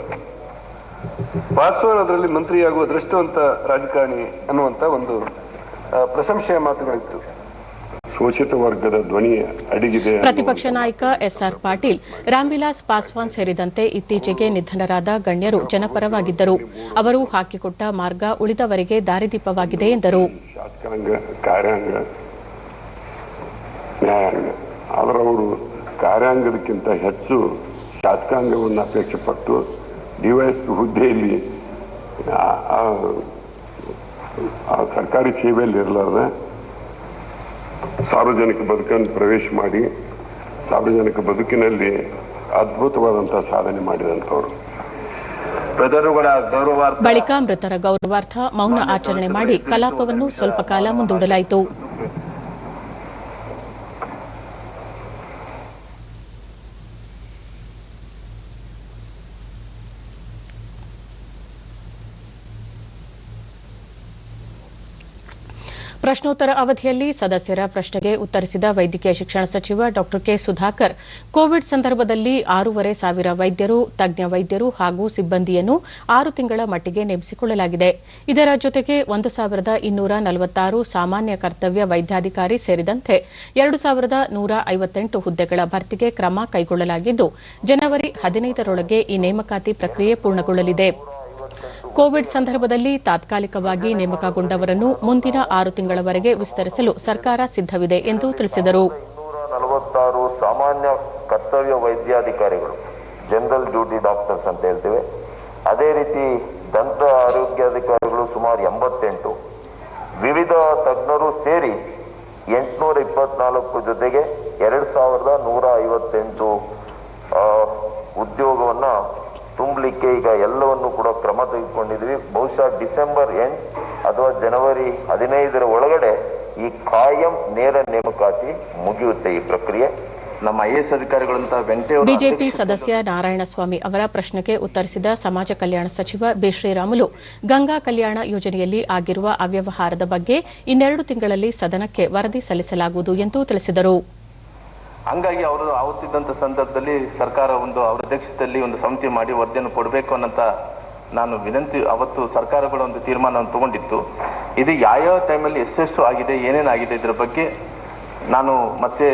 ಪಾಸ್ವಾನ್ ಅದರಲ್ಲಿ ಮಂತ್ರಿಯಾಗುವ ದೃಷ್ಟವಂತ ರಾಜಕಾರಣಿ ಅನ್ನುವಂತ ಒಂದು ಪ್ರಶಂಸೆಯ ಮಾತುಗಳಿತ್ತು. ಶೋಷಿತ ವರ್ಗದ ಧ್ವನಿ ಅಡಗಿದೆ. ಪ್ರತಿಪಕ್ಷ ನಾಯಕ ಎಸ್ಆರ್ ಪಾಟೀಲ್, ರಾಮ್ವಿಲಾಸ್ ಪಾಸ್ವಾನ್ ಸೇರಿದಂತೆ ಇತ್ತೀಚೆಗೆ ನಿಧನರಾದ ಗಣ್ಯರು ಜನಪರವಾಗಿದ್ದರು. ಅವರು ಹಾಕಿಕೊಟ್ಟ ಮಾರ್ಗ ಉಳಿದವರಿಗೆ ದಾರಿದೀಪವಾಗಿದೆ ಎಂದರು. ಶಾಸಕಾಂಗ, ಕಾರ್ಯಾಂಗ, ನ್ಯಾಯಾಂಗ, ಅವರವರು ಕಾರ್ಯಾಂಗದಕ್ಕಿಂತ ಹೆಚ್ಚು ಶಾಸಕಾಂಗವನ್ನು ಅಪೇಕ್ಷೆ ಪಟ್ಟು ಡಿವೈಎಸ್ಪಿ ಹುದ್ದೆಯಲ್ಲಿ ಆ ಸರ್ಕಾರಿ ಸೇವೆಯಲ್ಲಿ ಇರಲಾರ್ದೆ ಸಾರ್ವಜನಿಕ ಬದುಕನ್ನು ಪ್ರವೇಶ ಮಾಡಿ ಸಾರ್ವಜನಿಕ ಬದುಕಿನಲ್ಲಿ ಅದ್ಭುತವಾದಂತಹ ಸಾಧನೆ ಮಾಡಿದಂಥವರು. ಬಳಿಕ ಮೃತರ ಗೌರವಾರ್ಥ ಮೌನ ಆಚರಣೆ ಮಾಡಿ ಕಲಾಪವನ್ನು ಸ್ವಲ್ಪ ಕಾಲ ಮುಂದೂಡಲಾಯಿತು. ಪ್ರಶ್ನೋತ್ತರ ಅವಧಿಯಲ್ಲಿ ಸದಸ್ಯರ ಪ್ರಶ್ನೆಗೆ ಉತ್ತರಿಸಿದ ವೈದ್ಯಕೀಯ ಶಿಕ್ಷಣ ಸಚಿವ ಡಾ ಕೆ ಸುಧಾಕರ್, ಕೋವಿಡ್ ಸಂದರ್ಭದಲ್ಲಿ 6,500 ವೈದ್ಯರು, ತಜ್ಞ ವೈದ್ಯರು ಹಾಗೂ ಸಿಬ್ಬಂದಿಯನ್ನು 6 ತಿಂಗಳ ಮಟ್ಟಿಗೆ ನೇಮಿಸಿಕೊಳ್ಳಲಾಗಿದೆ. ಇದರ ಜೊತೆಗೆ 1,246 ಸಾಮಾನ್ಯ ಕರ್ತವ್ಯ ವೈದ್ಯಾಧಿಕಾರಿ ಸೇರಿದಂತೆ 2,158 ಹುದ್ದೆಗಳ ಭರ್ತಿಗೆ ಕ್ರಮ ಕೈಗೊಳ್ಳಲಾಗಿದ್ದು, ಜನವರಿ 15ರೊಳಗೆ ಈ ನೇಮಕಾತಿ ಪ್ರಕ್ರಿಯೆ ಪೂರ್ಣಗೊಳ್ಳಲಿದೆ. ಕೋವಿಡ್ ಸಂದರ್ಭದಲ್ಲಿ ತಾತ್ಕಾಲಿಕವಾಗಿ ನೇಮಕಗೊಂಡವರನ್ನು ಮುಂದಿನ 6 ತಿಂಗಳವರೆಗೆ ವಿಸ್ತರಿಸಲು ಸರ್ಕಾರ ಸಿದ್ದವಿದೆ ಎಂದು ತಿಳಿಸಿದರು. 246 ಸಾಮಾನ್ಯ ಕರ್ತವ್ಯ ವೈದ್ಯಾಧಿಕಾರಿಗಳು, ಜನರಲ್ ಡ್ಯೂಟಿ ಡಾಕ್ಟರ್ಸ್ ಅಂತ ಹೇಳ್ತೇವೆ. ಅದೇ ರೀತಿ ದಂತ ಆರೋಗ್ಯಾಧಿಕಾರಿಗಳು ಸುಮಾರು 88, ವಿವಿಧ ತಜ್ಞರು ಸೇರಿ 824 ಜೊತೆಗೆ 2158 ಉದ್ಯೋಗವನ್ನ ತುಂಬಲಿಕ್ಕೆ ಈಗ ಎಲ್ಲವನ್ನು ಕೂಡ ಕ್ರಮ ತೆಗೆದುಕೊಂಡಿದ್ವಿ. ಬಹುಶಃ ಡಿಸೆಂಬರ್ ಎಂಡ್ ಅಥವಾ ಜನವರಿ 15ರ ಒಳಗಡೆ ಈ ಕಾಯಂ ನೇರ ನೇಮಕಾತಿ ಮುಗಿಯುತ್ತೆ ಈ ಪ್ರಕ್ರಿಯೆ. ನಮ್ಮ ಐಎಎಸ್ ಅಧಿಕಾರಿಗಳಂತ ಬಿಜೆಪಿ ಸದಸ್ಯ ನಾರಾಯಣಸ್ವಾಮಿ ಅವರ ಪ್ರಶ್ನೆಗೆ ಉತ್ತರಿಸಿದ ಸಮಾಜ ಕಲ್ಯಾಣ ಸಚಿವ ಬಿ ಶ್ರೀರಾಮುಲು ಗಂಗಾ ಕಲ್ಯಾಣ ಯೋಜನೆಯಲ್ಲಿ ಆಗಿರುವ ಅವ್ಯವಹಾರದ ಬಗ್ಗೆ 2 ತಿಂಗಳಲ್ಲಿ ಸದನಕ್ಕೆ ವರದಿ ಸಲ್ಲಿಸಲಾಗುವುದು ಎಂದು ತಿಳಿಸಿದರು. ಹಂಗಾಗಿ ಅವರು ಆವತ್ತಿದ್ದಂತ ಸಂದರ್ಭದಲ್ಲಿ ಸರ್ಕಾರ ಅವರ ಅಧ್ಯಕ್ಷತೆಯಲ್ಲಿ ಒಂದು ಸಮಿತಿ ಮಾಡಿ ವರದಿಯನ್ನು ಕೊಡಬೇಕು ಅನ್ನಂತ ನಾನು ವಿನಂತಿ ಅವತ್ತು ಸರ್ಕಾರಗಳ ಒಂದು ತೀರ್ಮಾನವನ್ನು ತಗೊಂಡಿತ್ತು. ಇದು ಯಾವ ಟೈಮಲ್ಲಿ ಎಷ್ಟೆಷ್ಟು ಆಗಿದೆ, ಏನೇನಾಗಿದೆ ಇದರ ಬಗ್ಗೆ ನಾನು ಮತ್ತೆ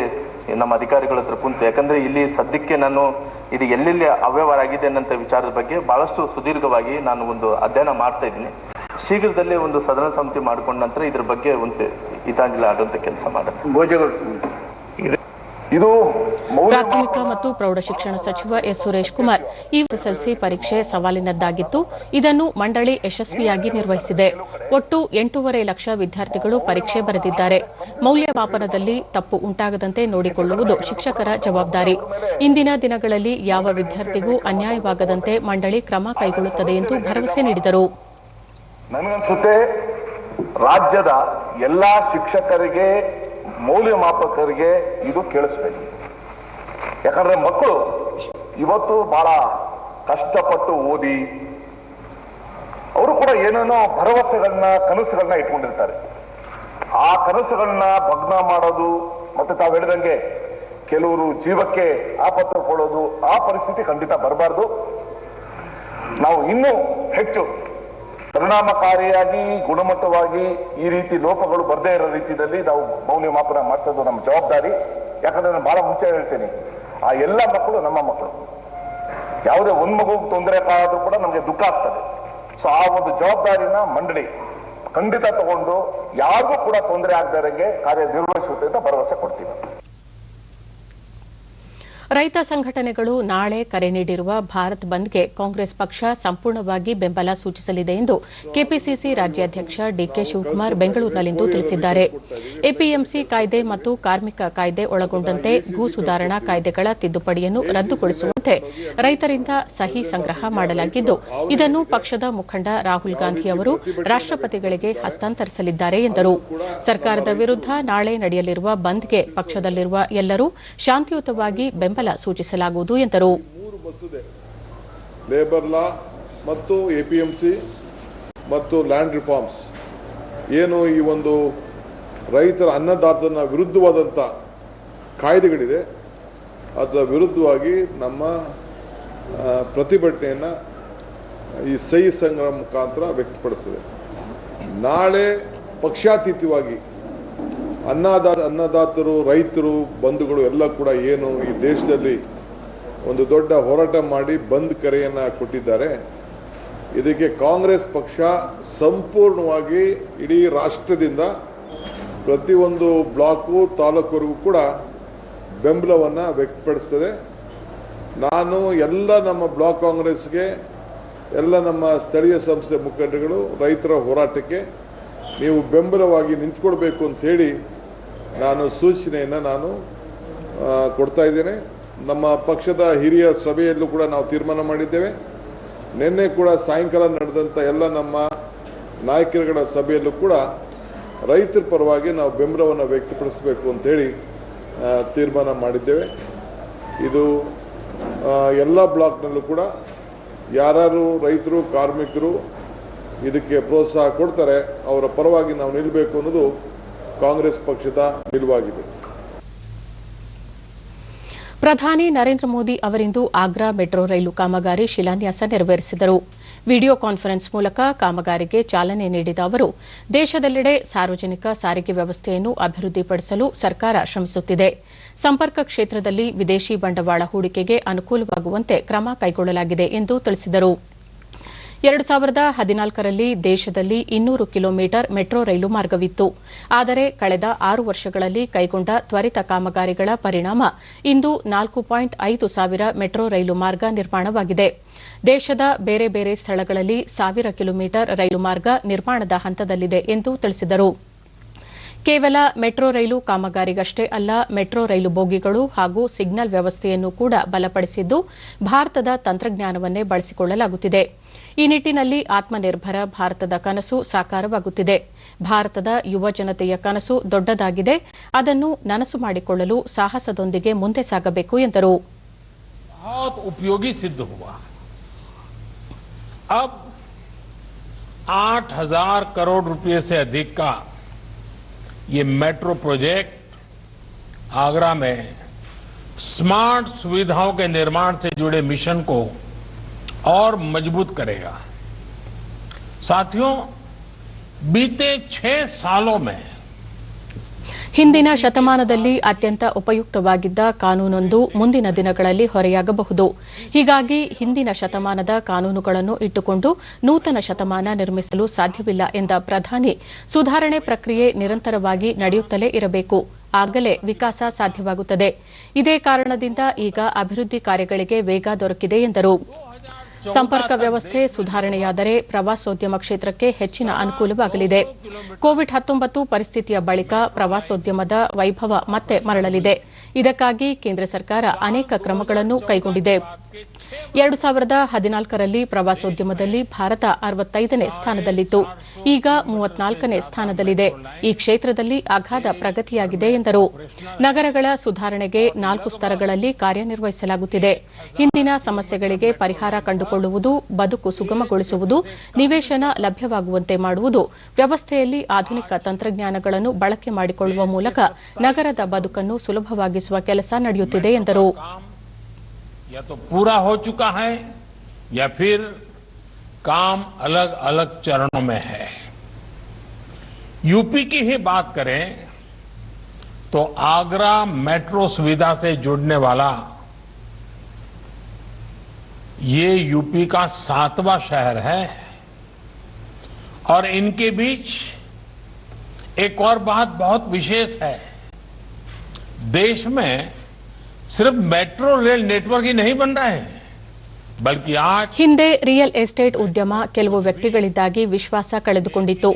ನಮ್ಮ ಅಧಿಕಾರಿಗಳ ಹತ್ರ ಕುಂತು, ಯಾಕಂದ್ರೆ ಇಲ್ಲಿ ಸದ್ಯಕ್ಕೆ ನಾನು ಇದು ಎಲ್ಲೆಲ್ಲಿ ಅವ್ಯವಹಾರ ಆಗಿದೆ ಅನ್ನೋ ವಿಚಾರದ ಬಗ್ಗೆ ಬಹಳಷ್ಟು ಸುದೀರ್ಘವಾಗಿ ನಾನು ಒಂದು ಅಧ್ಯಯನ ಮಾಡ್ತಾ ಇದ್ದೀನಿ. ಶೀಘ್ರದಲ್ಲೇ ಒಂದು ಸದನ ಸಮಿತಿ ಮಾಡಿಕೊಂಡ ನಂತರ ಇದ್ರ ಬಗ್ಗೆ ಒಂದು ಗೀತಾಂಜಲಿ ಆಡುವಂತ ಕೆಲಸ ಮಾಡುತ್ತೆ. ಪ್ರಾಥಮಿಕ ಮತ್ತು ಪ್ರೌಢಶಿಕ್ಷಣ ಸಚಿವ ಎಸ್ ಸುರೇಶ್ ಕುಮಾರ್ ಈ ಎಸ್ಎಸ್ಎಲ್ಸಿ ಪರೀಕ್ಷೆ ಸವಾಲಿನದ್ದಾಗಿತ್ತು. ಇದನ್ನು ಮಂಡಳಿ ಯಶಸ್ವಿಯಾಗಿ ನಿರ್ವಹಿಸಿದೆ. ಒಟ್ಟು 8.5 ಲಕ್ಷ ವಿದ್ಯಾರ್ಥಿಗಳು ಪರೀಕ್ಷೆ ಬರೆದಿದ್ದಾರೆ. ಮೌಲ್ಯಮಾಪನದಲ್ಲಿ ತಪ್ಪು ಉಂಟಾಗದಂತೆ ನೋಡಿಕೊಳ್ಳುವುದು ಶಿಕ್ಷಕರ ಜವಾಬ್ದಾರಿ. ಇಂದಿನ ದಿನಗಳಲ್ಲಿ ಯಾವ ವಿದ್ಯಾರ್ಥಿಗೂ ಅನ್ಯಾಯವಾಗದಂತೆ ಮಂಡಳಿ ಕ್ರಮ ಕೈಗೊಳ್ಳುತ್ತದೆ ಎಂದು ಭರವಸೆ ನೀಡಿದರು. ನನಗನ್ಸುತ್ತೆ ರಾಜ್ಯದ ಎಲ್ಲಾ ಶಿಕ್ಷಕರಿಗೆ, ಮೌಲ್ಯಮಾಪಕರಿಗೆ ಇದು ಕೇಳಿಸ್ಬೇಕು. ಯಾಕಂದ್ರೆ ಮಕ್ಕಳು ಇವತ್ತು ಬಹಳ ಕಷ್ಟಪಟ್ಟು ಓದಿ ಅವರು ಕೂಡ ಏನೇನೋ ಭರವಸೆಗಳನ್ನ, ಕನಸುಗಳನ್ನ ಇಟ್ಕೊಂಡಿರ್ತಾರೆ. ಆ ಕನಸುಗಳನ್ನ ಭಗ್ನ ಮಾಡೋದು, ಮತ್ತೆ ತಾವು ಹೇಳಿದಂಗೆ ಕೆಲವರು ಜೀವಕ್ಕೆ ಆಪತ್ತು ಕೊಡೋದು, ಆ ಪರಿಸ್ಥಿತಿ ಖಂಡಿತ ಬರಬಾರ್ದು. ನಾವು ಇನ್ನೂ ಹೆಚ್ಚು ಪರಿಣಾಮಕಾರಿಯಾಗಿ, ಗುಣಮಟ್ಟವಾಗಿ ಈ ರೀತಿ ಲೋಪಗಳು ಬರದೇ ಇರೋ ರೀತಿಯಲ್ಲಿ ನಾವು ಮೌಲ್ಯಮಾಪನ ಮಾಡ್ತದ್ದು ನಮ್ಮ ಜವಾಬ್ದಾರಿ. ಯಾಕಂದ್ರೆ ನಾನು ಬಹಳ ಮುಂಚೆ ಹೇಳ್ತೀನಿ, ಆ ಎಲ್ಲ ಮಕ್ಕಳು ನಮ್ಮ ಮಕ್ಕಳು. ಯಾವುದೇ ಒಂದು ಮಗುಗೆ ತೊಂದರೆ ಆದ್ರೂ ಕೂಡ ನಮಗೆ ದುಃಖ ಆಗ್ತದೆ. ಸೊ ಆ ಒಂದು ಜವಾಬ್ದಾರಿನ ಮಂಡಳಿ ಖಂಡಿತ ತಗೊಂಡು ಯಾರಿಗೂ ಕೂಡ ತೊಂದರೆ ಆಗದಂಗೆ ಕಾರ್ಯನಿರ್ವಹಿಸುತ್ತೆ ಅಂತ ಭರವಸೆ ಕೊಡ್ತೀವಿ. ರೈತ ಸಂಘಟನೆಗಳು ನಾಳೆ ಕರೆ ನೀಡಿರುವ ಭಾರತ್ ಬಂದ್ಗೆ ಕಾಂಗ್ರೆಸ್ ಪಕ್ಷ ಸಂಪೂರ್ಣವಾಗಿ ಬೆಂಬಲ ಸೂಚಿಸಲಿದೆ ಎಂದು ಕೆಪಿಸಿಸಿ ರಾಜ್ಯಾಧ್ಯಕ್ಷ ಡಿಕೆ ಶಿವಕುಮಾರ್ ಬೆಂಗಳೂರಿನಲ್ಲಿಂದು ತಿಳಿಸಿದ್ದಾರೆ. ಎಪಿಎಂಸಿ ಕಾಯ್ದೆ ಮತ್ತು ಕಾರ್ಮಿಕ ಕಾಯ್ದೆ ಒಳಗೊಂಡಂತೆ ಭೂ ಸುಧಾರಣಾ ಕಾಯ್ದೆಗಳ ತಿದ್ದುಪಡಿಯನ್ನು ರದ್ದುಗೊಳಿಸುವಂತೆ ರೈತರಿಂದ ಸಹಿ ಸಂಗ್ರಹ ಮಾಡಲಾಗಿದ್ದು, ಇದನ್ನು ಪಕ್ಷದ ಮುಖಂಡ ರಾಹುಲ್ ಗಾಂಧಿ ಅವರು ರಾಷ್ಟ್ರಪತಿಗಳಿಗೆ ಹಸ್ತಾಂತರಿಸಲಿದ್ದಾರೆ ಎಂದರು. ಸರ್ಕಾರದ ವಿರುದ್ಧ ನಾಳೆ ನಡೆಯಲಿರುವ ಬಂದ್ಗೆ ಪಕ್ಷದಲ್ಲಿರುವ ಎಲ್ಲರೂ ಶಾಂತಿಯುತವಾಗಿ ಬೆಂಬಲ ಸೂಚಿಸಲಾಗುವುದು ಎಂದರು. 3 ಮಸೂದೆ, ಲೇಬರ್ ಲಾ ಮತ್ತು ಎಪಿಎಂಸಿ ಮತ್ತು ಲ್ಯಾಂಡ್ ರಿಫಾರ್ಮ್ಸ್, ಏನು ಈ ಒಂದು ರೈತರ ಅನ್ನದಾತನ ವಿರುದ್ಧವಾದಂಥ ಕಾಯ್ದೆಗಳಿದೆ, ಅದರ ವಿರುದ್ಧವಾಗಿ ನಮ್ಮ ಪ್ರತಿಭಟನೆಯನ್ನ ಈ ಸಹಿ ಸಂಗ್ರಹ ಮುಖಾಂತರ ವ್ಯಕ್ತಪಡಿಸಿದೆ. ನಾಳೆ ಪಕ್ಷಾತೀತವಾಗಿ ಅನ್ನದಾತರು, ರೈತರು, ಬಂಧುಗಳು ಎಲ್ಲ ಕೂಡ ಏನು ಈ ದೇಶದಲ್ಲಿ ಒಂದು ದೊಡ್ಡ ಹೋರಾಟ ಮಾಡಿ ಬಂದ್ ಕರೆಯನ್ನ ಕೊಟ್ಟಿದ್ದಾರೆ, ಇದಕ್ಕೆ ಕಾಂಗ್ರೆಸ್ ಪಕ್ಷ ಸಂಪೂರ್ಣವಾಗಿ ಇಡೀ ರಾಷ್ಟ್ರದಿಂದ ಪ್ರತಿಯೊಂದು ಬ್ಲಾಕು, ತಾಲೂಕುವರೆಗೂ ಕೂಡ ಬೆಂಬಲವನ್ನ ವ್ಯಕ್ತಪಡಿಸುತ್ತದೆ. ನಾನು ಎಲ್ಲ ನಮ್ಮ ಬ್ಲಾಕ್ ಕಾಂಗ್ರೆಸ್ಗೆ, ಎಲ್ಲ ನಮ್ಮ ಸ್ಥಳೀಯ ಸಂಸ್ಥೆ ಮುಖಂಡರುಗಳು ರೈತರ ಹೋರಾಟಕ್ಕೆ ನೀವು ಬೆಂಬಲವಾಗಿ ನಿಂತ್ಕೊಳ್ಬೇಕು ಅಂತ ಹೇಳಿ ನಾನು ಸೂಚನೆಯನ್ನ ನಾನು ಕೊಡ್ತಾ ಇದ್ದೇನೆ. ನಮ್ಮ ಪಕ್ಷದ ಹಿರಿಯ ಸಭೆಯಲ್ಲೂ ಕೂಡ ನಾವು ತೀರ್ಮಾನ ಮಾಡಿದ್ದೇವೆ. ನಿನ್ನೆ ಕೂಡ ಸಾಯಂಕಾಲ ನಡೆದಂತ ಎಲ್ಲ ನಮ್ಮ ನಾಯಕರುಗಳ ಸಭೆಯಲ್ಲೂ ಕೂಡ ರೈತರ ಪರವಾಗಿ ನಾವು ಬೆಂಬಲವನ್ನು ವ್ಯಕ್ತಪಡಿಸಬೇಕು ಅಂತ ಹೇಳಿ ತೀರ್ಮಾನ ಮಾಡಿದ್ದೇವೆ. ಇದು ಎಲ್ಲ ಬ್ಲಾಕ್ನಲ್ಲೂ ಕೂಡ ಯಾರು ರೈತರು, ಕಾರ್ಮಿಕರು ಇದಕ್ಕೆ ಪ್ರೋತ್ಸಾಹ ಕೊಡ್ತಾರೆ, ಅವರ ಪರವಾಗಿ ನಾವು ನಿಲ್ಲಬೇಕು ಅನ್ನೋದು ಕಾಂಗ್ರೆಸ್ ಪಕ್ಷದ ನಿಲುವಾಗಿದೆ. ಪ್ರಧಾನಿ ನರೇಂದ್ರ ಮೋದಿ ಅವರಿಂದು ಆಗ್ರಾ ಮೆಟ್ರೋ ರೈಲು ಕಾಮಗಾರಿ ಶಿಲಾನ್ಯಾಸ ನೆರವೇರಿಸಿದರು. ವಿಡಿಯೋ ಕಾನ್ಫರೆನ್ಸ್ ಮೂಲಕ ಕಾಮಗಾರಿಗೆ ಚಾಲನೆ ನೀಡಿದ ಅವರು, ದೇಶದೆಲ್ಲೆಡೆ ಸಾರ್ವಜನಿಕ ಸಾರಿಗೆ ವ್ಯವಸ್ಥೆಯನ್ನು ಅಭಿವೃದ್ಧಿಪಡಿಸಲು ಸರ್ಕಾರ ಶ್ರಮಿಸುತ್ತಿದೆ. ಸಂಪರ್ಕ ಕ್ಷೇತ್ರದಲ್ಲಿ ವಿದೇಶಿ ಬಂಡವಾಳ ಹೂಡಿಕೆಗೆ ಅನುಕೂಲವಾಗುವಂತೆ ಕ್ರಮ ಕೈಗೊಳ್ಳಲಾಗಿದೆ ಎಂದು ತಿಳಿಸಿದರು. 2014ರಲ್ಲಿ ದೇಶದಲ್ಲಿ 200 ಕಿಲೋಮೀಟರ್ ಮೆಟ್ರೋ ರೈಲು ಮಾರ್ಗವಿತ್ತು. ಆದರೆ ಕಳೆದ 6 ವರ್ಷಗಳಲ್ಲಿ ಕೈಗೊಂಡ ತ್ವರಿತ ಕಾಮಗಾರಿಗಳ ಪರಿಣಾಮ ಇಂದು 4.5 ಸಾವಿರ ಮೆಟ್ರೋ ರೈಲು ಮಾರ್ಗ ನಿರ್ಮಾಣವಾಗಿದೆ. ದೇಶದ ಬೇರೆ ಬೇರೆ ಸ್ಥಳಗಳಲ್ಲಿ 1000 ಕಿಲೋಮೀಟರ್ ರೈಲು ಮಾರ್ಗ ನಿರ್ಮಾಣದ ಹಂತದಲ್ಲಿದೆ ಎಂದು ತಿಳಿಸಿದರು. ಕೇವಲ ಮೆಟ್ರೋ ರೈಲು ಕಾಮಗಾರಿಗಷ್ಟೇ ಅಲ್ಲ, ಮೆಟ್ರೋ ರೈಲು ಬೋಗಿಗಳು ಹಾಗೂ ಸಿಗ್ನಲ್ ವ್ಯವಸ್ಥೆಯನ್ನು ಕೂಡ ಬಲಪಡಿಸಿದ್ದು ಭಾರತದ ತಂತ್ರಜ್ಞಾನವನ್ನೇ ಬಳಸಿಕೊಳ್ಳಲಾಗುತ್ತಿದೆ. ಈ ನಿಟ್ಟಿನಲ್ಲಿ ಆತ್ಮನಿರ್ಭರ ಭಾರತದ ಕನಸು ಸಾಕಾರವಾಗುತ್ತಿದೆ. ಭಾರತದ ಯುವ ಜನತೆಯ ಕನಸು ದೊಡ್ಡದಾಗಿದೆ. ಅದನ್ನು ನನಸು ಮಾಡಿಕೊಳ್ಳಲು ಸಾಹಸದೊಂದಿಗೆ ಮುಂದೆ ಸಾಗಬೇಕು ಎಂದರು. बहुत उपयोगी सिद्ध हुआ. अब 8,000 करोड़ रुपए से अधिक का ये मेट्रो प्रोजेक्ट आगरा में स्मार्ट सुविधाओं के निर्माण से जुड़े मिशन को और मजबूत करेगा. साथियों, बीते 6 सालों में ಹಿಂದಿನ ಶತಮಾನದಲ್ಲಿ ಅತ್ಯಂತ ಉಪಯುಕ್ತವಾಗಿದ್ದ ಕಾನೂನೊಂದು ಮುಂದಿನ ದಿನಗಳಲ್ಲಿ ಹೊರೆಯಾಗಬಹುದು. ಹೀಗಾಗಿ ಹಿಂದಿನ ಶತಮಾನದ ಕಾನೂನುಗಳನ್ನು ಇಟ್ಟುಕೊಂಡು ನೂತನ ಶತಮಾನ ನಿರ್ಮಿಸಲು ಸಾಧ್ಯವಿಲ್ಲ ಎಂದ ಪ್ರಧಾನಿ, ಸುಧಾರಣೆ ಪ್ರಕ್ರಿಯೆ ನಿರಂತರವಾಗಿ ನಡೆಯುತ್ತಲೇ ಇರಬೇಕು. ಆಗಲೇ ವಿಕಾಸ ಸಾಧ್ಯವಾಗುತ್ತದೆ. ಇದೇ ಕಾರಣದಿಂದ ಈಗ ಅಭಿವೃದ್ಧಿ ಕಾರ್ಯಗಳಿಗೆ ವೇಗ ದೊರಕಿದೆ ಎಂದರು. ಸಂಪರ್ಕ ವ್ಯವಸ್ಥೆ ಸುಧಾರಣೆಯಾದರೆ ಪ್ರವಾಸೋದ್ಯಮ ಕ್ಷೇತ್ರಕ್ಕೆ ಹೆಚ್ಚಿನ ಅನುಕೂಲವಾಗಲಿದೆ. ಕೋವಿಡ್-19 ಪರಿಸ್ಥಿತಿಯ ಬಳಿಕ ಪ್ರವಾಸೋದ್ಯಮದ ವೈಭವ ಮತ್ತೆ ಮರಳಲಿದೆ. ಇದಕ್ಕಾಗಿ ಕೇಂದ್ರ ಸರ್ಕಾರ ಅನೇಕ ಕ್ರಮಗಳನ್ನು ಕೈಗೊಂಡಿದೆ. 2014ರಲ್ಲಿ ಪ್ರವಾಸೋದ್ಯಮದಲ್ಲಿ ಭಾರತ 65ನೇ ಸ್ಥಾನದಲ್ಲಿತ್ತು. ಈಗ 34ನೇ ಸ್ಥಾನದಲ್ಲಿದೆ. ಈ ಕ್ಷೇತ್ರದಲ್ಲಿ ಅಗಾಧ ಪ್ರಗತಿಯಾಗಿದೆ ಎಂದರು. ನಗರಗಳ ಸುಧಾರಣೆಗೆ 4 ಸ್ತರಗಳಲ್ಲಿ ಕಾರ್ಯನಿರ್ವಹಿಸಲಾಗುತ್ತಿದೆ. ಹಿಂದಿನ ಸಮಸ್ಯೆಗಳಿಗೆ ಪರಿಹಾರ ಕಂಡುಕೊಳ್ಳುವುದು, ಬದುಕು ಸುಗಮಗೊಳಿಸುವುದು, ನಿವೇಶನ ಲಭ್ಯವಾಗುವಂತೆ ಮಾಡುವುದು, ವ್ಯವಸ್ಥೆಯಲ್ಲಿ ಆಧುನಿಕ ತಂತ್ರಜ್ಞಾನಗಳನ್ನು ಬಳಕೆ ಮಾಡಿಕೊಳ್ಳುವ ಮೂಲಕ ನಗರದ ಬದುಕನ್ನು ಸುಲಭವಾಗಿಸುವ ಕೆಲಸ ನಡೆಯುತ್ತಿದೆ ಎಂದರು. या तो पूरा हो चुका है या फिर काम अलग अलग चरणों में है. यूपी की ही बात करें तो आगरा मेट्रो सुविधा से जुड़ने वाला ये यूपी का 7वां शहर है. और इनके बीच एक और बात बहुत विशेष है. देश में सिर्फ मेट्रो रेल नेटवर्क ही नहीं बन रहा है, बल्कि आज ಹಿಂದೆ ರಿಯಲ್ ಎಸ್ಟೇಟ್ ಉದ್ಯಮ ಕೆಲವು ವ್ಯಕ್ತಿಗಳಿಂದಾಗಿ ವಿಶ್ವಾಸ ಕಳೆದುಕೊಂಡಿತ್ತು.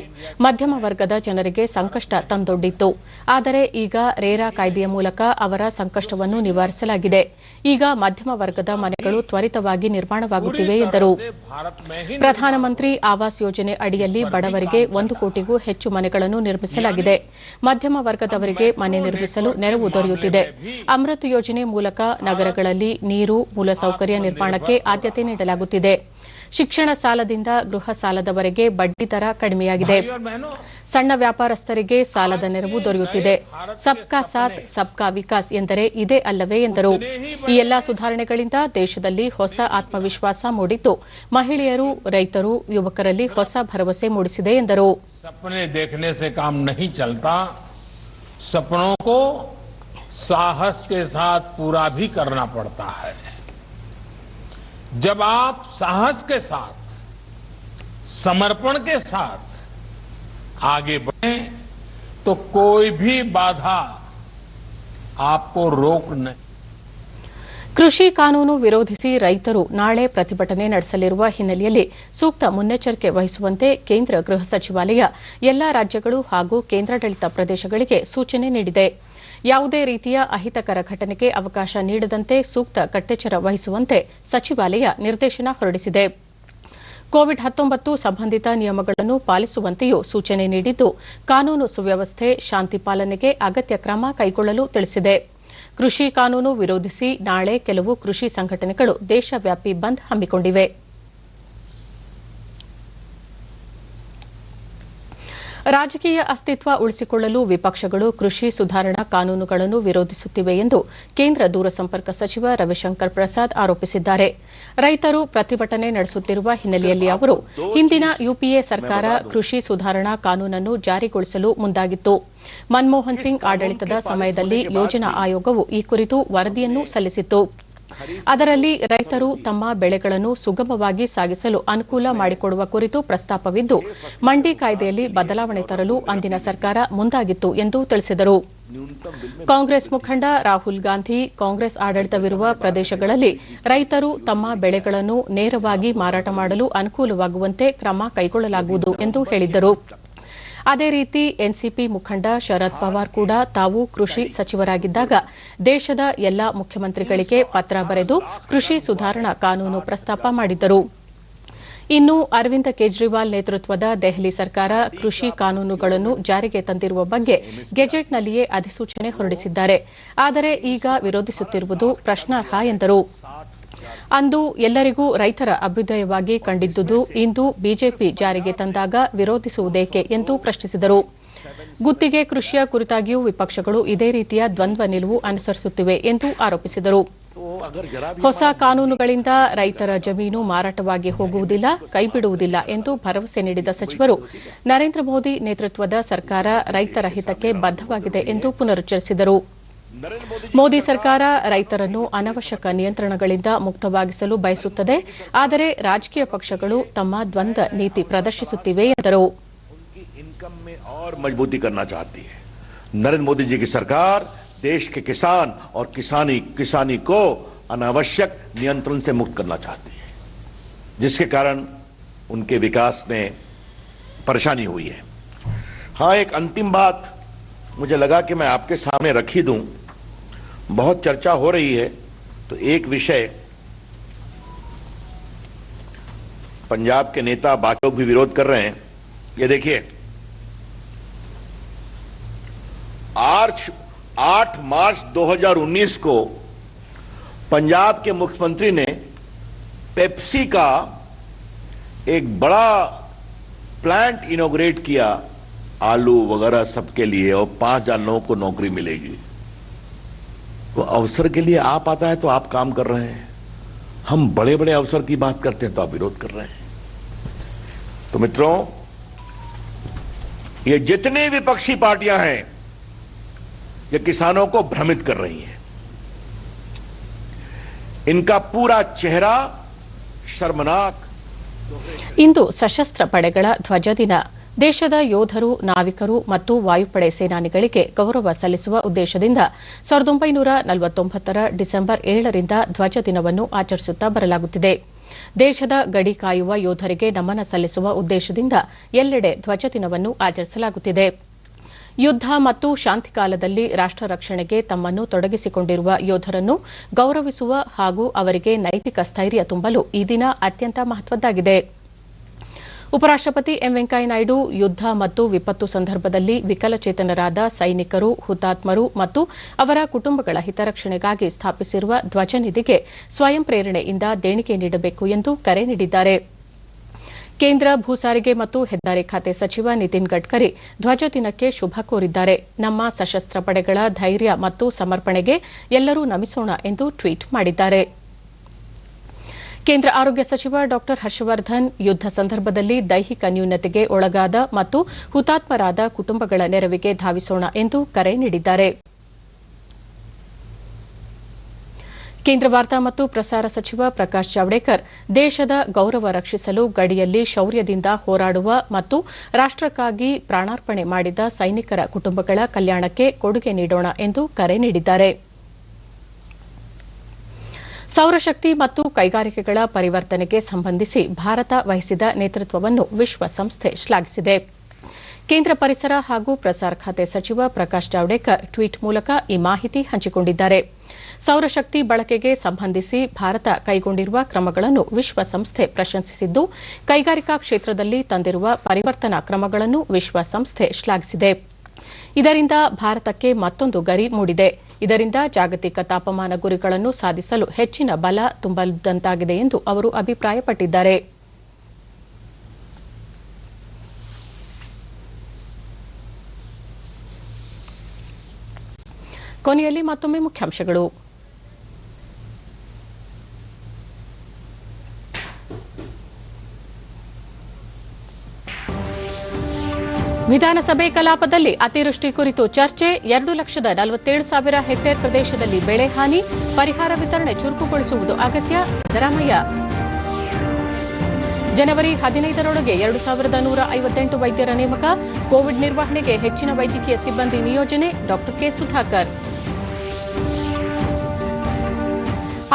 ಮಧ್ಯಮ ವರ್ಗದ ಜನರಿಗೆ ಸಂಕಷ್ಟ ತಂದೊಡ್ಡಿತ್ತು. ಆದರೆ ಈಗ ರೇರಾ ಕಾಯ್ದೆಯ ಮೂಲಕ ಅವರ ಸಂಕಷ್ಟವನ್ನು ನಿವಾರಿಸಲಾಗಿದೆ. ಈಗ ಮಧ್ಯಮ ವರ್ಗದ ಮನೆಗಳು ತ್ವರಿತವಾಗಿ ನಿರ್ಮಾಣವಾಗುತ್ತಿವೆ ಎಂದರು. ಪ್ರಧಾನಮಂತ್ರಿ ಆವಾಸ್ ಯೋಜನೆ ಅಡಿಯಲ್ಲಿ ಬಡವರಿಗೆ 1 ಕೋಟಿಗೂ ಹೆಚ್ಚು ಮನೆಗಳನ್ನು ನಿರ್ಮಿಸಲಾಗಿದೆ. ಮಧ್ಯಮ ವರ್ಗದವರಿಗೆ ಮನೆ ನಿರ್ಮಿಸಲು ನೆರವು ದೊರೆಯುತ್ತಿದೆ. ಅಮೃತ್ ಯೋಜನೆ ಮೂಲಕ ನಗರಗಳಲ್ಲಿ ನೀರು, ಮೂಲಸೌಕರ್ಯ ನಿರ್ಮಾಣಕ್ಕೆ ಆದ್ಯತೆ ನೀಡಲಾಗುತ್ತಿದೆ. ಶಿಕ್ಷಣ ಸಾಲದಿಂದ ಗೃಹ ಸಾಲದವರೆಗೆ ಬಡ್ಡಿ ದರ ಕಡಿಮೆಯಾಗಿದೆ. ಸಣ್ಣ ವ್ಯಾಪಾರಸ್ಥರಿಗೆ ಸಾಲದ ನೆರವು ದೊರೆಯುತ್ತಿದೆ. ಸಬ್ಕಾ ಸಾಥ್ ಸಬ್ಕಾ ವಿಕಾಸ್ ಎಂದರೆ ಇದೇ ಅಲ್ಲವೇ ಎಂದರು. ಈ ಎಲ್ಲಾ ಸುಧಾರಣೆಗಳಿಂದ ದೇಶದಲ್ಲಿ ಹೊಸ ಆತ್ಮವಿಶ್ವಾಸ ಮೂಡಿದ್ದು, ಮಹಿಳೆಯರು, ರೈತರು, ಯುವಕರಲ್ಲಿ ಹೊಸ ಭರವಸೆ ಮೂಡಿಸಿದೆ ಎಂದರು. सपने देखने से काम नहीं चलता, सपनों को साहस के साथ पूरा भी करना पड़ता है. जब आप साहस के साथ, समर्पण के साथ आगे बढ़ें तो कोई भी बाधा आपको रोक नहीं. ಕೃಷಿ ಕಾನೂನು ವಿರೋಧಿಸಿ ರೈತರು ನಾಳೆ ಪ್ರತಿಭಟನೆ ನಡೆಸಲಿರುವ ಹಿನ್ನೆಲೆಯಲ್ಲಿ ಸೂಕ್ತ ಮುನ್ನೆಚ್ಚರಿಕೆ ವಹಿಸುವಂತೆ ಕೇಂದ್ರ ಗೃಹ ಸಚಿವಾಲಯ ಎಲ್ಲಾ ರಾಜ್ಯಗಳು ಹಾಗೂ ಕೇಂದ್ರಾಡಳಿತ ಪ್ರದೇಶಗಳಿಗೆ ಸೂಚನೆ ನೀಡಿದೆ. ಯಾವುದೇ ರೀತಿಯ ಅಹಿತಕರ ಘಟನೆಗೆ ಅವಕಾಶ ನೀಡದಂತೆ ಸೂಕ್ತ ಕಟ್ಟೆಚ್ಚರ ವಹಿಸುವಂತೆ ಸಚಿವಾಲಯ ನಿರ್ದೇಶನ ಹೊರಡಿಸಿದೆ. ಕೋವಿಡ್-19 ಸಂಬಂಧಿತ ನಿಯಮಗಳನ್ನು ಪಾಲಿಸುವಂತೆಯೂ ಸೂಚನೆ ನೀಡಿದ್ದು, ಕಾನೂನು ಸುವ್ಯವಸ್ಥೆ, ಶಾಂತಿ ಪಾಲನೆಗೆ ಅಗತ್ಯ ಕ್ರಮ ಕೈಗೊಳ್ಳಲು ತಿಳಿಸಿದೆ. ಕೃಷಿ ಕಾನೂನು ವಿರೋಧಿಸಿ ನಾಳೆ ಕೆಲವು ಕೃಷಿ ಸಂಘಟನೆಗಳು ದೇಶವ್ಯಾಪಿ ಬಂದ್ ಹಮ್ಮಿಕೊಂಡಿವೆ. ರಾಜಕೀಯ ಅಸ್ತಿತ್ವ ಉಳಿಸಿಕೊಳ್ಳಲು ವಿಪಕ್ಷಗಳು ಕೃಷಿ ಸುಧಾರಣಾ ಕಾನೂನುಗಳನ್ನು ವಿರೋಧಿಸುತ್ತಿವೆ ಎಂದು ಕೇಂದ್ರ ದೂರಸಂಪರ್ಕ ಸಚಿವ ರವಿಶಂಕರ್ ಪ್ರಸಾದ್ ಆರೋಪಿಸಿದ್ದಾರೆ. ರೈತರು ಪ್ರತಿಭಟನೆ ನಡೆಸುತ್ತಿರುವ ಹಿನ್ನೆಲೆಯಲ್ಲಿ ಅವರು, ಹಿಂದಿನ ಯುಪಿಎ ಸರ್ಕಾರ ಕೃಷಿ ಸುಧಾರಣಾ ಕಾನೂನನ್ನು ಜಾರಿಗೊಳಿಸಲು ಮುಂದಾಗಿತ್ತು. ಮನಮೋಹನ್ ಸಿಂಗ್ ಆಡಳಿತದ ಸಮಯದಲ್ಲಿ ಯೋಜನಾ ಆಯೋಗವು ಈ ಕುರಿತು ವರದಿಯನ್ನು ಸಲ್ಲಿಸಿತ್ತು. ಅದರಲ್ಲಿ ರೈತರು ತಮ್ಮ ಬೆಳೆಗಳನ್ನು ಸುಗಮವಾಗಿ ಸಾಗಿಸಲು ಅನುಕೂಲ ಮಾಡಿಕೊಡುವ ಕುರಿತು ಪ್ರಸ್ತಾಪವಿದ್ದು, ಮಂಡಿ ಕಾಯ್ದೆಯಲ್ಲಿ ಬದಲಾವಣೆ ತರಲು ಅಂದಿನ ಸರ್ಕಾರ ಮುಂದಾಗಿತ್ತು ಎಂದು ತಿಳಿಸಿದರು. ಕಾಂಗ್ರೆಸ್ ಮುಖಂಡ ರಾಹುಲ್ ಗಾಂಧಿ, ಕಾಂಗ್ರೆಸ್ ಆಡಳಿತವಿರುವ ಪ್ರದೇಶಗಳಲ್ಲಿ ರೈತರು ತಮ್ಮ ಬೆಳೆಗಳನ್ನು ನೇರವಾಗಿ ಮಾರಾಟ ಮಾಡಲು ಅನುಕೂಲವಾಗುವಂತೆ ಕ್ರಮ ಕೈಗೊಳ್ಳಲಾಗುವುದು ಎಂದು ಹೇಳಿದ್ದರು. ಅದೇ ರೀತಿ ಎನ್ಸಿಪಿ ಮುಖಂಡ ಶರದ್ ಪವಾರ್ ಕೂಡ ತಾವು ಕೃಷಿ ಸಚಿವರಾಗಿದ್ದಾಗ ದೇಶದ ಎಲ್ಲಾ ಮುಖ್ಯಮಂತ್ರಿಗಳಿಗೆ ಪತ್ರ ಬರೆದು ಕೃಷಿ ಸುಧಾರಣಾ ಕಾನೂನು ಪ್ರಸ್ತಾಪ ಮಾಡಿದ್ದರು. ಇನ್ನು ಅರವಿಂದ ಕೇಜ್ರಿವಾಲ್ ನೇತೃತ್ವದ ದೆಹಲಿ ಸರ್ಕಾರ ಕೃಷಿ ಕಾನೂನುಗಳನ್ನು ಜಾರಿಗೆ ತಂದಿರುವ ಬಗ್ಗೆ ಗೆಜೆಟ್ನಲ್ಲಿಯೇ ಅಧಿಸೂಚನೆ ಹೊರಡಿಸಿದ್ದಾರೆ. ಆದರೆ ಈಗ ವಿರೋಧಿಸುತ್ತಿರುವುದು ಪ್ರಶ್ನಾರ್ಹ ಎಂದರು. ಅಂದು ಎಲ್ಲರಿಗೂ ರೈತರ ಅಭ್ಯುದಯವಾಗಿ ಕಂಡಿದ್ದುದು ಇಂದು ಬಿಜೆಪಿ ಜಾರಿಗೆ ತಂದಾಗ ವಿರೋಧಿಸುವುದೇಕೆ ಎಂದು ಪ್ರಶ್ನಿಸಿದರು. ಗುತ್ತಿಗೆ ಕೃಷಿಯ ಕುರಿತಾಗಿಯೂ ವಿಪಕ್ಷಗಳು ಇದೇ ರೀತಿಯ ದ್ವಂದ್ವ ನಿಲುವು ಅನುಸರಿಸುತ್ತಿವೆ ಎಂದು ಆರೋಪಿಸಿದರು. ಹೊಸ ಕಾನೂನುಗಳಿಂದ ರೈತರ ಜಮೀನು ಮಾರಾಟವಾಗಿ ಹೋಗುವುದಿಲ್ಲ, ಕೈಬಿಡುವುದಿಲ್ಲ ಎಂದು ಭರವಸೆ ನೀಡಿದ ಸಚಿವರು ನರೇಂದ್ರ ಮೋದಿ ನೇತೃತ್ವದ ಸರ್ಕಾರ ರೈತರ ಹಿತಕ್ಕೆ ಬದ್ಧವಾಗಿದೆ ಎಂದು ಪುನರುಚ್ಚರಿಸಿದರು. ಮೋದಿ ಸರ್ಕಾರ ರೈತರನ್ನು ಅನವಶ್ಯಕ ನಿಯಂತ್ರಣಗಳಿಂದ ಮುಕ್ತವಾಗಿಸಲು ಬಯಸುತ್ತದೆ, ಆದರೆ ರಾಜಕೀಯ ಪಕ್ಷಗಳು ತಮ್ಮ ದ್ವಂದ್ವ ನೀತಿ ಪ್ರದರ್ಶಿಸುತ್ತಿವೆ ಎಂದರು. और मजबूती करना चाहती है। नरेंद्र मोदी जी की सरकार देश के किसान और किसानी को अनावश्यक नियंत्रण से मुक्त करना चाहती है, जिसके कारण उनके विकास में परेशानी हुई है। हां, एक अंतिम बात मुझे लगा कि मैं आपके सामने रख ही दूं। बहुत चर्चा हो रही है, तो एक विषय पंजाब के नेता बाकी लोग भी विरोध कर रहे हैं। ये देखिए, 8 मार्च 2019 को पंजाब के मुख्यमंत्री ने पेप्सी का एक बड़ा प्लांट इनॉग्रेट किया, आलू वगैरह सबके लिए, और 5,000 लोगों को नौकरी मिलेगी। तो अवसर के लिए आप आता है तो आप काम कर रहे हैं, हम बड़े बड़े अवसर की बात करते हैं तो आप विरोध कर रहे हैं। तो मित्रों, ये जितनी विपक्षी पार्टियां हैं ये किसानों को भ्रमित कर रही हैं। इनका पूरा चेहरा शर्मनाक। ಇಂದು ಸಶಸ್ತ್ರ ಪಡೆಗಳ ಧ್ವಜ ದಿನ. ದೇಶದ ಯೋಧರು, ನಾವಿಕರು ಮತ್ತು ವಾಯುಪಡೆ ಸೇನಾನಿಗಳಿಗೆ ಗೌರವ ಸಲ್ಲಿಸುವ ಉದ್ದೇಶದಿಂದ 1949ರ ಡಿಸೆಂಬರ್ 7ರಿಂದ ಧ್ವಜ ದಿನವನ್ನು ಆಚರಿಸುತ್ತಾ ಬರಲಾಗುತ್ತಿದೆ. ದೇಶದ ಗಡಿ ಕಾಯುವ ಯೋಧರಿಗೆ ನಮನ ಸಲ್ಲಿಸುವ ಉದ್ದೇಶದಿಂದ ಎಲ್ಲೆಡೆ ಧ್ವಜ ದಿನವನ್ನು ಆಚರಿಸಲಾಗುತ್ತಿದೆ. ಯುದ್ಧ ಮತ್ತು ಶಾಂತಿ ಕಾಲದಲ್ಲಿ ರಾಷ್ಟ ರಕ್ಷಣೆಗೆ ತಮ್ಮನ್ನು ತೊಡಗಿಸಿಕೊಂಡಿರುವ ಯೋಧರನ್ನು ಗೌರವಿಸುವ ಹಾಗೂ ಅವರಿಗೆ ನೈತಿಕ ಸ್ಥೈರ್ಯ ತುಂಬಲು ಈ ದಿನ ಅತ್ಯಂತ ಮಹತ್ವದ್ದಾಗಿದೆ. ಉಪರಾಷ್ಟಪತಿ ಎಂ ವೆಂಕಯ್ಯನಾಯ್ಡು ಯುದ್ಧ ಮತ್ತು ವಿಪತ್ತು ಸಂದರ್ಭದಲ್ಲಿ ವಿಕಲಚೇತನರಾದ ಸೈನಿಕರು, ಹುತಾತ್ಮರು ಮತ್ತು ಅವರ ಕುಟುಂಬಗಳ ಹಿತರಕ್ಷಣೆಗಾಗಿ ಸ್ಥಾಪಿಸಿರುವ ಧ್ವಜ ನಿಧಿಗೆ ಸ್ವಯಂ ಪ್ರೇರಣೆಯಿಂದ ದೇಣಿಗೆ ನೀಡಬೇಕು ಎಂದು ಕರೆ ನೀಡಿದ್ದಾರೆ. ಕೇಂದ್ರ ಭೂ ಸಾರಿಗೆ ಮತ್ತು ಹೆದ್ದಾರಿ ಖಾತೆ ಸಚಿವ ನಿತಿನ್ ಗಡ್ಕರಿ ಧ್ವಜ ದಿನಕ್ಕೆ ಶುಭ ಕೋರಿದ್ದಾರೆ. ನಮ್ಮ ಸಶಸ್ತ್ರ ಪಡೆಗಳ ಧೈರ್ಯ ಮತ್ತು ಸಮರ್ಪಣೆಗೆ ಎಲ್ಲರೂ ನಮಿಸೋಣ ಎಂದು ಟ್ವೀಟ್ ಮಾಡಿದ್ದಾರೆ. ಕೇಂದ್ರ ಆರೋಗ್ಯ ಸಚಿವ ಡಾ ಹರ್ಷವರ್ಧನ್ ಯುದ್ಧ ಸಂದರ್ಭದಲ್ಲಿ ದೈಹಿಕ ನ್ಯೂನತೆಗೆ ಒಳಗಾದ ಮತ್ತು ಹುತಾತ್ಮರಾದ ಕುಟುಂಬಗಳ ನೆರವಿಗೆ ಧಾವಿಸೋಣ ಎಂದು ಕರೆ ನೀಡಿದ್ದಾರೆ. ಕೇಂದ್ರ ವಾರ್ತಾ ಮತ್ತು ಪ್ರಸಾರ ಸಚಿವ ಪ್ರಕಾಶ್ ಜಾವಡೇಕರ್ ದೇಶದ ಗೌರವ ರಕ್ಷಿಸಲು ಗಡಿಯಲ್ಲಿ ಶೌರ್ಯದಿಂದ ಹೋರಾಡುವ ಮತ್ತು ರಾಷ್ಟಕ್ಕಾಗಿ ಪ್ರಾಣಾರ್ಪಣೆ ಮಾಡಿದ ಸೈನಿಕರ ಕುಟುಂಬಗಳ ಕಲ್ಯಾಣಕ್ಕೆ ಕೊಡುಗೆ ನೀಡೋಣ ಎಂದು ಕರೆ ನೀಡಿದ್ದಾರೆ. ಸೌರಶಕ್ತಿ ಮತ್ತು ಕೈಗಾರಿಕೆಗಳ ಪರಿವರ್ತನೆಗೆ ಸಂಬಂಧಿಸಿ ಭಾರತ ವಹಿಸಿದ ನೇತೃತ್ವವನ್ನು ವಿಶ್ವಸಂಸ್ಥೆ ಶ್ಲಾಘಿಸಿದೆ. ಕೇಂದ್ರ ಪರಿಸರ ಹಾಗೂ ಪ್ರಸಾರ ಖಾತೆ ಸಚಿವ ಪ್ರಕಾಶ್ ಜಾವಡೇಕರ್ ಟ್ವೀಟ್ ಮೂಲಕ ಈ ಮಾಹಿತಿ ಹಂಚಿಕೊಂಡಿದ್ದಾರೆ. ಸೌರಶಕ್ತಿ ಬಳಕೆಗೆ ಸಂಬಂಧಿಸಿ ಭಾರತ ಕೈಗೊಂಡಿರುವ ಕ್ರಮಗಳನ್ನು ವಿಶ್ವಸಂಸ್ಥೆ ಪ್ರಶಂಸಿಸಿದ್ದು, ಕೈಗಾರಿಕಾ ಕ್ಷೇತ್ರದಲ್ಲಿ ತಂದಿರುವ ಪರಿವರ್ತನಾ ಕ್ರಮಗಳನ್ನು ವಿಶ್ವಸಂಸ್ಥೆ ಶ್ಲಾಘಿಸಿದೆ. ಇದರಿಂದ ಭಾರತಕ್ಕೆ ಮತ್ತೊಂದು ಗರಿ ಮೂಡಿದೆ. ಇದರಿಂದ ಜಾಗತಿಕ ತಾಪಮಾನ ಗುರಿಗಳನ್ನು ಸಾಧಿಸಲು ಹೆಚ್ಚಿನ ಬಲ ತುಂಬದಂತಾಗಿದೆ ಎಂದು ಅವರು ಅಭಿಪ್ರಾಯಪಟ್ಟಿದ್ದಾರೆ. ಕೊನೆಯಲ್ಲಿ ಮತ್ತೊಮ್ಮೆ ಮುಖ್ಯಾಂಶಗಳು. ವಿಧಾನಸಭೆ ಕಲಾಪದಲ್ಲಿ ಅತಿವೃಷ್ಟಿ ಕುರಿತು ಚರ್ಚೆ. 2,47,000 ಹೆಕ್ಟೇರ್ ಪ್ರದೇಶದಲ್ಲಿ ಬೆಳೆ ಹಾನಿ, ಪರಿಹಾರ ವಿತರಣೆ ಚುರುಕುಗೊಳಿಸುವುದು ಅಗತ್ಯ. ಸಿದ್ದರಾಮಯ್ಯ. ಜನವರಿ 15ರೊಳಗೆ 2,158 ವೈದ್ಯರ ನೇಮಕ, ಕೋವಿಡ್ ನಿರ್ವಹಣೆಗೆ ಹೆಚ್ಚಿನ ವೈದ್ಯಕೀಯ ಸಿಬ್ಬಂದಿ ನಿಯೋಜನೆ. ಡಾ ಕೆ ಸುಧಾಕರ್.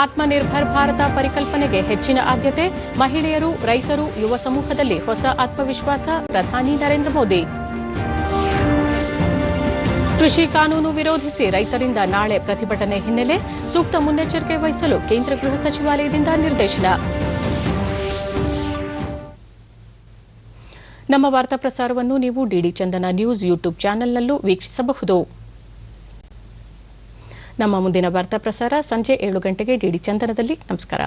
ಆತ್ಮನಿರ್ಭರ್ ಭಾರತ ಪರಿಕಲ್ಪನೆಗೆ ಹೆಚ್ಚಿನ ಆದ್ಯತೆ, ಮಹಿಳೆಯರು, ರೈತರು, ಯುವ ಸಮೂಹದಲ್ಲಿ ಹೊಸ ಆತ್ಮವಿಶ್ವಾಸ. ಪ್ರಧಾನಿ ನರೇಂದ್ರ ಮೋದಿ. ಕೃಷಿ ಕಾನೂನು ವಿರೋಧಿಸಿ ರೈತರಿಂದ ನಾಳೆ ಪ್ರತಿಭಟನೆ ಹಿನ್ನೆಲೆ ಸೂಕ್ತ ಮುನ್ನೆಚ್ಚರಿಕೆ ವಹಿಸಲು ಕೇಂದ್ರ ಗೃಹ ಸಚಿವಾಲಯದಿಂದ ನಿರ್ದೇಶನ. ನಮ್ಮ ವಾರ್ತಾ ಪ್ರಸಾರವನ್ನು ನೀವು ಡಿಡಿ ಚಂದನ ನ್ಯೂಸ್ ಯೂಟ್ಯೂಬ್ ಚಾನೆಲ್ನಲ್ಲೂ ವೀಕ್ಷಿಸಬಹುದು. ನಮ್ಮ ಮುಂದಿನ ವಾರ್ತಾ ಪ್ರಸಾರ ಸಂಜೆ 7 ಗಂಟೆಗೆ ಡಿಡಿ ಚಂದನದಲ್ಲಿ. ನಮಸ್ಕಾರ.